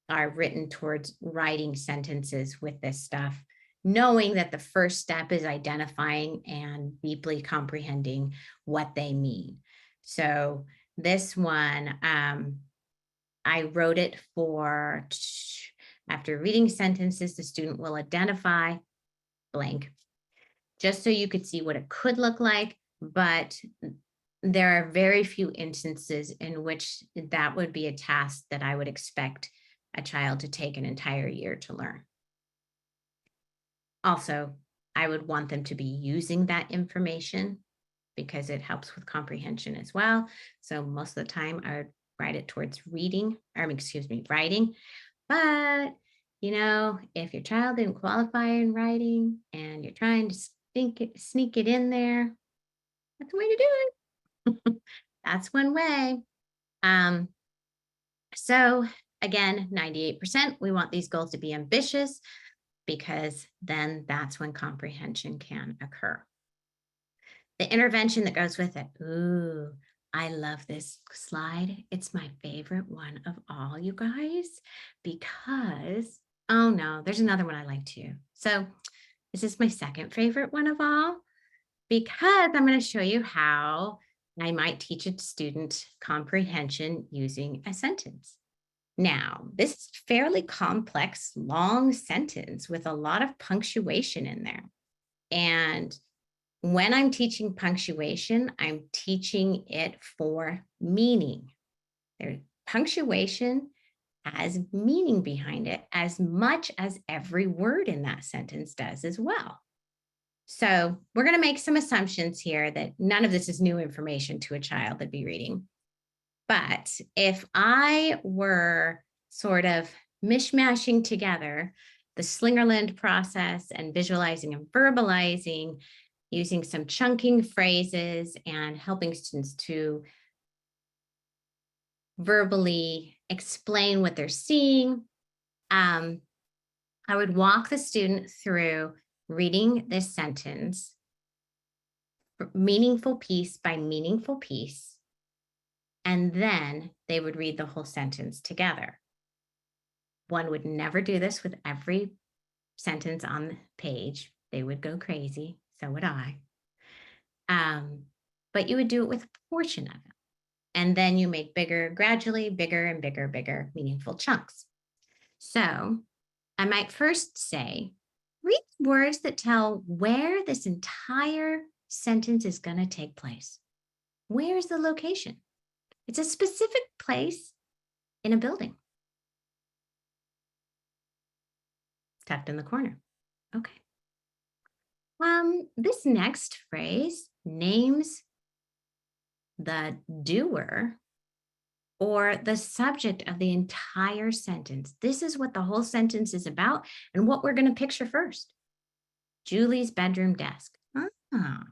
are written towards writing sentences with this stuff, knowing that the first step is identifying and deeply comprehending what they mean. So this one, I wrote it for, after reading sentences, the student will identify blank, just so you could see what it could look like. But there are very few instances in which that would be a task that I would expect a child to take an entire year to learn. Also, I would want them to be using that information because it helps with comprehension as well. So most of the time I would write it towards writing. But, you know, if your child didn't qualify in writing and you're trying to sneak it in there, that's the way to do it. That's one way. So again, 98%, we want these goals to be ambitious, because then that's when comprehension can occur. The intervention that goes with it. Ooh, I love this slide. It's my favorite one of all, you guys, because, oh no, there's another one I like too. So this is my second favorite one of all, because I'm going to show you how I might teach a student comprehension using a sentence. Now, this is a fairly complex, long sentence with a lot of punctuation in there. And when I'm teaching punctuation, I'm teaching it for meaning. Punctuation has meaning behind it as much as every word in that sentence does as well. So we're going to make some assumptions here that none of this is new information to a child that'd be reading. But if I were sort of mishmashing together the Slingerland process and visualizing and verbalizing, using some chunking phrases and helping students to verbally explain what they're seeing, I would walk the student through reading this sentence, meaningful piece by meaningful piece, and then they would read the whole sentence together. One would never do this with every sentence on the page. They would go crazy. So would I. But you would do it with a portion of it. And then you make gradually bigger and bigger, meaningful chunks. So I might first say, read words that tell where this entire sentence is going to take place. Where's the location? It's a specific place in a building. Tucked in the corner. Okay. This next phrase names the doer or the subject of the entire sentence. This is what the whole sentence is about and what we're going to picture first. Julie's bedroom desk. Ah,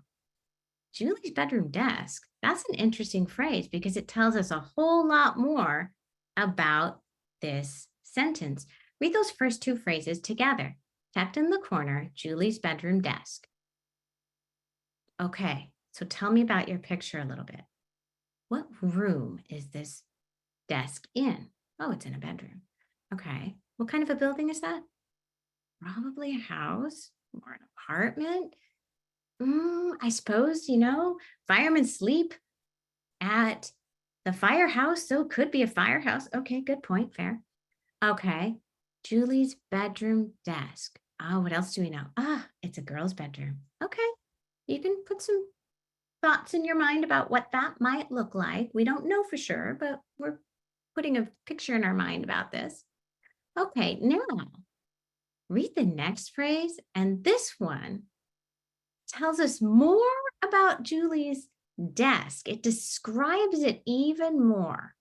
Julie's bedroom desk. That's an interesting phrase because it tells us a whole lot more about this sentence. Read those first two phrases together. Tucked in the corner, Julie's bedroom desk. Okay, so tell me about your picture a little bit. What room is this desk in? Oh, it's in a bedroom. Okay, what kind of a building is that? Probably a house or an apartment. I suppose, firemen sleep at the firehouse, so it could be a firehouse. Okay, good point, fair. Okay, Julie's bedroom desk. Oh, what else do we know? It's a girl's bedroom. Okay, you can put some thoughts in your mind about what that might look like. We don't know for sure, but we're putting a picture in our mind about this. Okay, now read the next phrase, and this one tells us more about Julie's desk. It describes it even more.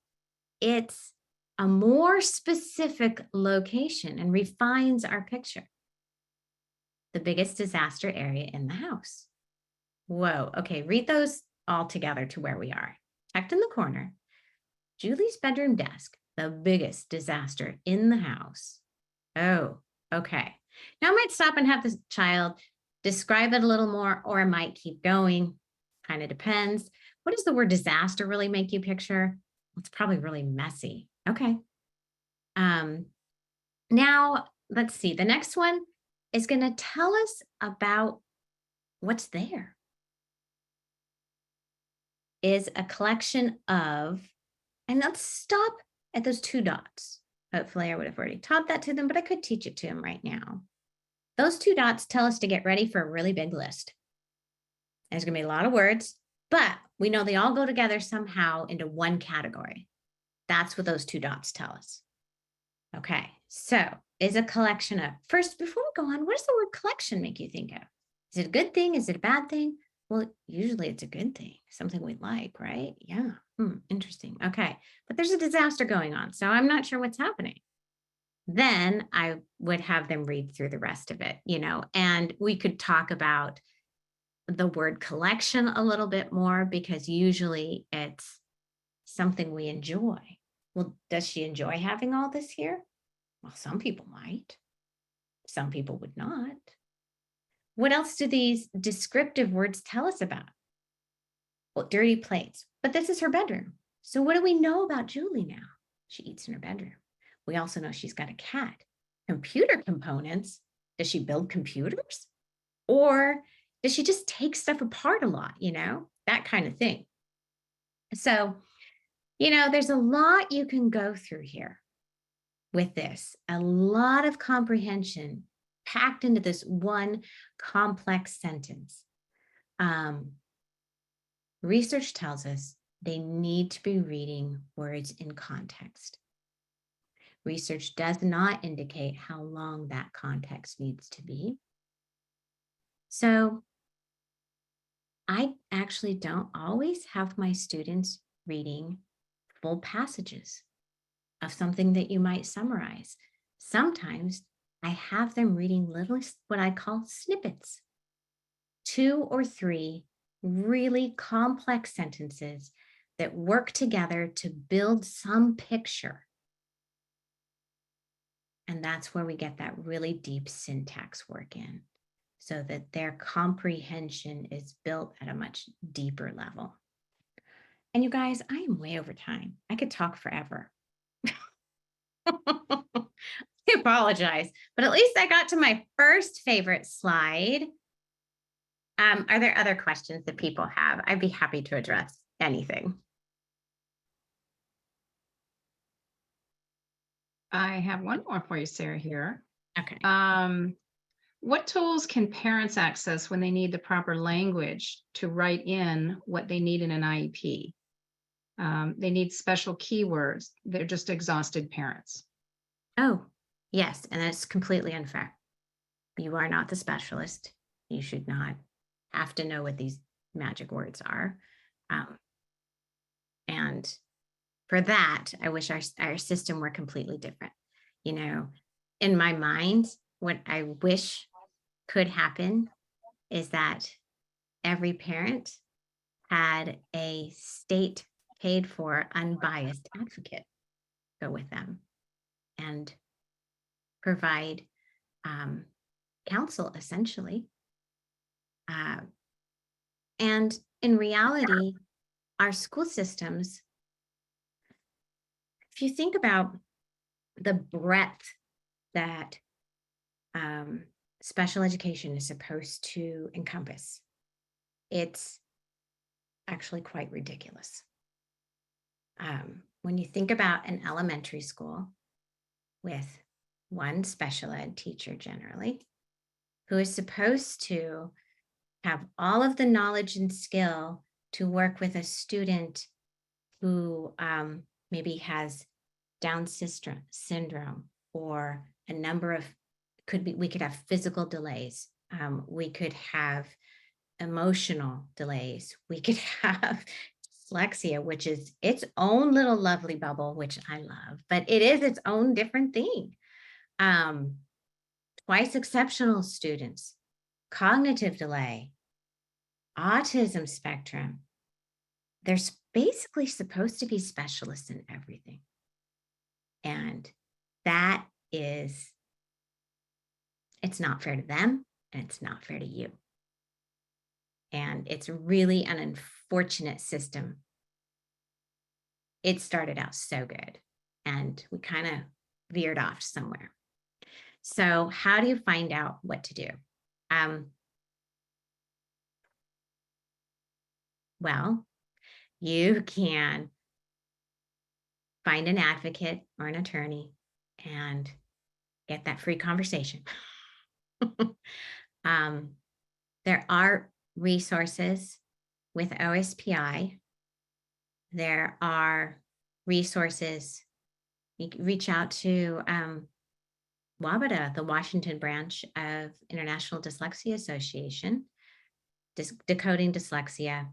It's a more specific location and refines our picture. The biggest disaster area in the house. Whoa, okay, read those all together to where we are. Tucked in the corner, Julie's bedroom desk, the biggest disaster in the house. Oh, okay. Now I might stop and have the child describe it a little more, or I might keep going. Kind of depends. What does the word disaster really make you picture? It's probably really messy. Okay. Now, let's see. The next one is going to tell us about what's there. Is a collection of, and let's stop at those 2 dots. Hopefully I would have already taught that to them, but I could teach it to them right now. Those 2 dots tell us to get ready for a really big list. There's going to be a lot of words, but we know they all go together somehow into one category. That's what those 2 dots tell us. Okay, so is a collection of, first, before we go on, what does the word collection make you think of? Is it a good thing? Is it a bad thing? Well, usually it's a good thing, something we like, right? Yeah, interesting. Okay, but there's a disaster going on, so I'm not sure what's happening. Then I would have them read through the rest of it, and we could talk about the word collection a little bit more because usually it's something we enjoy. Well, does she enjoy having all this here? Well, some people might. Some people would not. What else do these descriptive words tell us about? Well, dirty plates, but this is her bedroom. So what do we know about Julie now? She eats in her bedroom. We also know she's got a cat. Computer components, does she build computers? Or does she just take stuff apart a lot, that kind of thing. So, there's a lot you can go through here with this, a lot of comprehension packed into this one complex sentence. Research tells us they need to be reading words in context. Research does not indicate how long that context needs to be. So I actually don't always have my students reading full passages of something that you might summarize. Sometimes I have them reading little, what I call snippets, 2 or 3 really complex sentences that work together to build some picture. And that's where we get that really deep syntax work in, so that their comprehension is built at a much deeper level. And you guys, I am way over time. I could talk forever. I apologize, but at least I got to my first favorite slide. Are there other questions that people have? I'd be happy to address anything. I have one more for you, Sarah, here. Okay. What tools can parents access when they need the proper language to write in what they need in an IEP? They need special keywords. They're just exhausted parents. Oh, yes, and that's completely unfair. You are not the specialist. You should not have to know what these magic words are. And for that, I wish our system were completely different. You know, in my mind, what I wish could happen is that every parent had a state paid for unbiased advocate go with them and provide counsel, essentially. And in reality, our school systems, if you think about the breadth that special education is supposed to encompass, it's actually quite ridiculous. When you think about an elementary school with one special ed teacher generally, who is supposed to have all of the knowledge and skill to work with a student who maybe has Down syndrome or a number of, we could have physical delays. We could have emotional delays. We could have dyslexia, which is its own little lovely bubble, which I love, but it is its own different thing. Twice exceptional students, cognitive delay, autism spectrum. There's basically supposed to be specialists in everything. And that is, it's not fair to them and it's not fair to you. And it's really an unfortunate system. It started out so good and we kind of veered off somewhere. So how do you find out what to do? Well, you can find an advocate or an attorney and get that free conversation. There are resources with OSPI. There are resources. You can reach out to WABDA, the Washington branch of International Dyslexia Association, Decoding Dyslexia.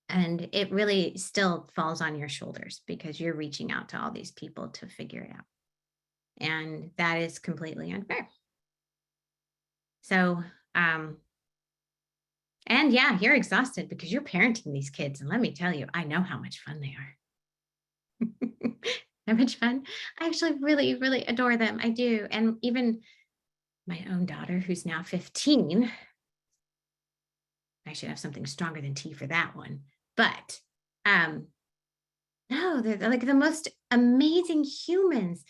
And it really still falls on your shoulders because you're reaching out to all these people to figure it out. And that is completely unfair. So, and yeah, you're exhausted because you're parenting these kids. And let me tell you, I know how much fun they are. How much fun. I actually really, really adore them. I do. And even my own daughter, who's now 15, I should have something stronger than tea for that one. But no, they're like the most amazing humans,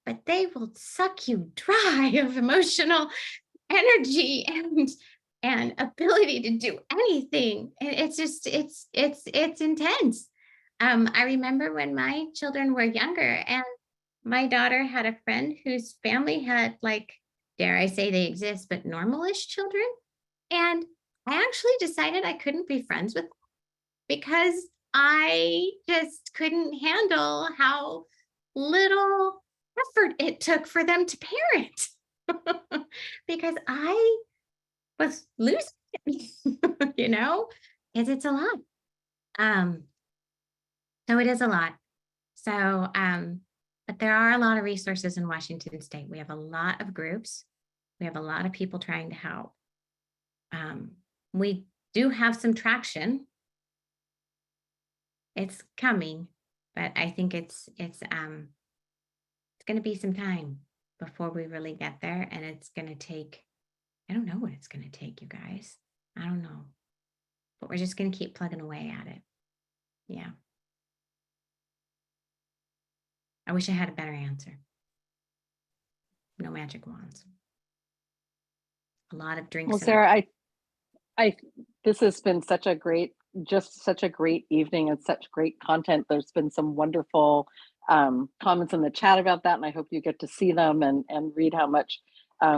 but they will suck you dry of emotional energy and ability to do anything. And it's just, it's intense. I remember when my children were younger and my daughter had a friend whose family had, like, dare I say they exist, but normalish children. And I actually decided I couldn't be friends with them because I just couldn't handle how little effort it took for them to parent because I was losing it, you know, because it's a lot. So it is a lot. So, but there are a lot of resources in Washington State. We have a lot of groups. We have a lot of people trying to help. We do have some traction. It's coming, but I think it's going to be some time before we really get there. And it's going to take, I don't know what it's going to take, you guys. I don't know, but we're just going to keep plugging away at it. Yeah. I wish I had a better answer. No magic wands. A lot of drinks. Well, Sarah, this has been such a great evening and such great content. There's been some wonderful comments in the chat about that, and I hope you get to see them and read how much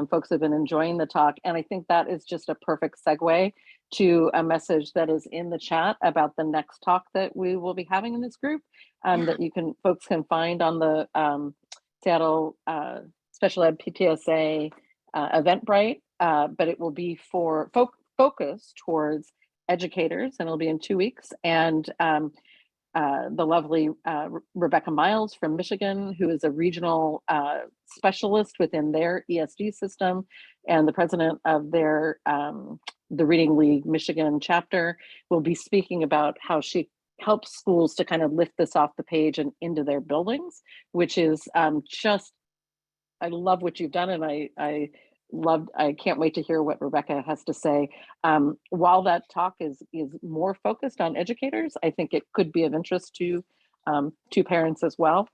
folks have been enjoying the talk. And I think that is just a perfect segue to a message that is in the chat about the next talk that we will be having in this group, that folks can find on the Seattle Special Ed PTSA Eventbrite, but it will be for focused towards educators, and it'll be in 2 weeks. And the lovely Rebecca Miles from Michigan, who is a regional specialist within their ESG system and the president of their the Reading League Michigan chapter, will be speaking about how she helps schools to kind of lift this off the page and into their buildings, which is just, I love what you've done, and I can't wait to hear what Rebecca has to say. While that talk is more focused on educators, I think it could be of interest to parents as well.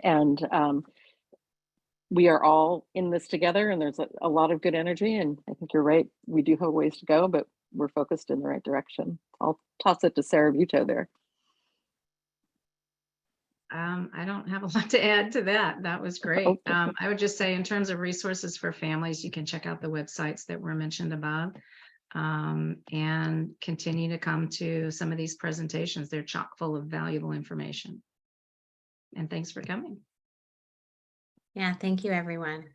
And we are all in this together, and there's a lot of good energy, and I think you're right, we do have a ways to go, but we're focused in the right direction. I'll toss it to Sarah Buto there. I don't have a lot to add to that. That was great. Okay. I would just say in terms of resources for families, you can check out the websites that were mentioned above, and continue to come to some of these presentations. They're chock full of valuable information. And thanks for coming. Yeah, thank you, everyone.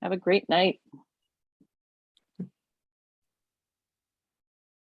Have a great night.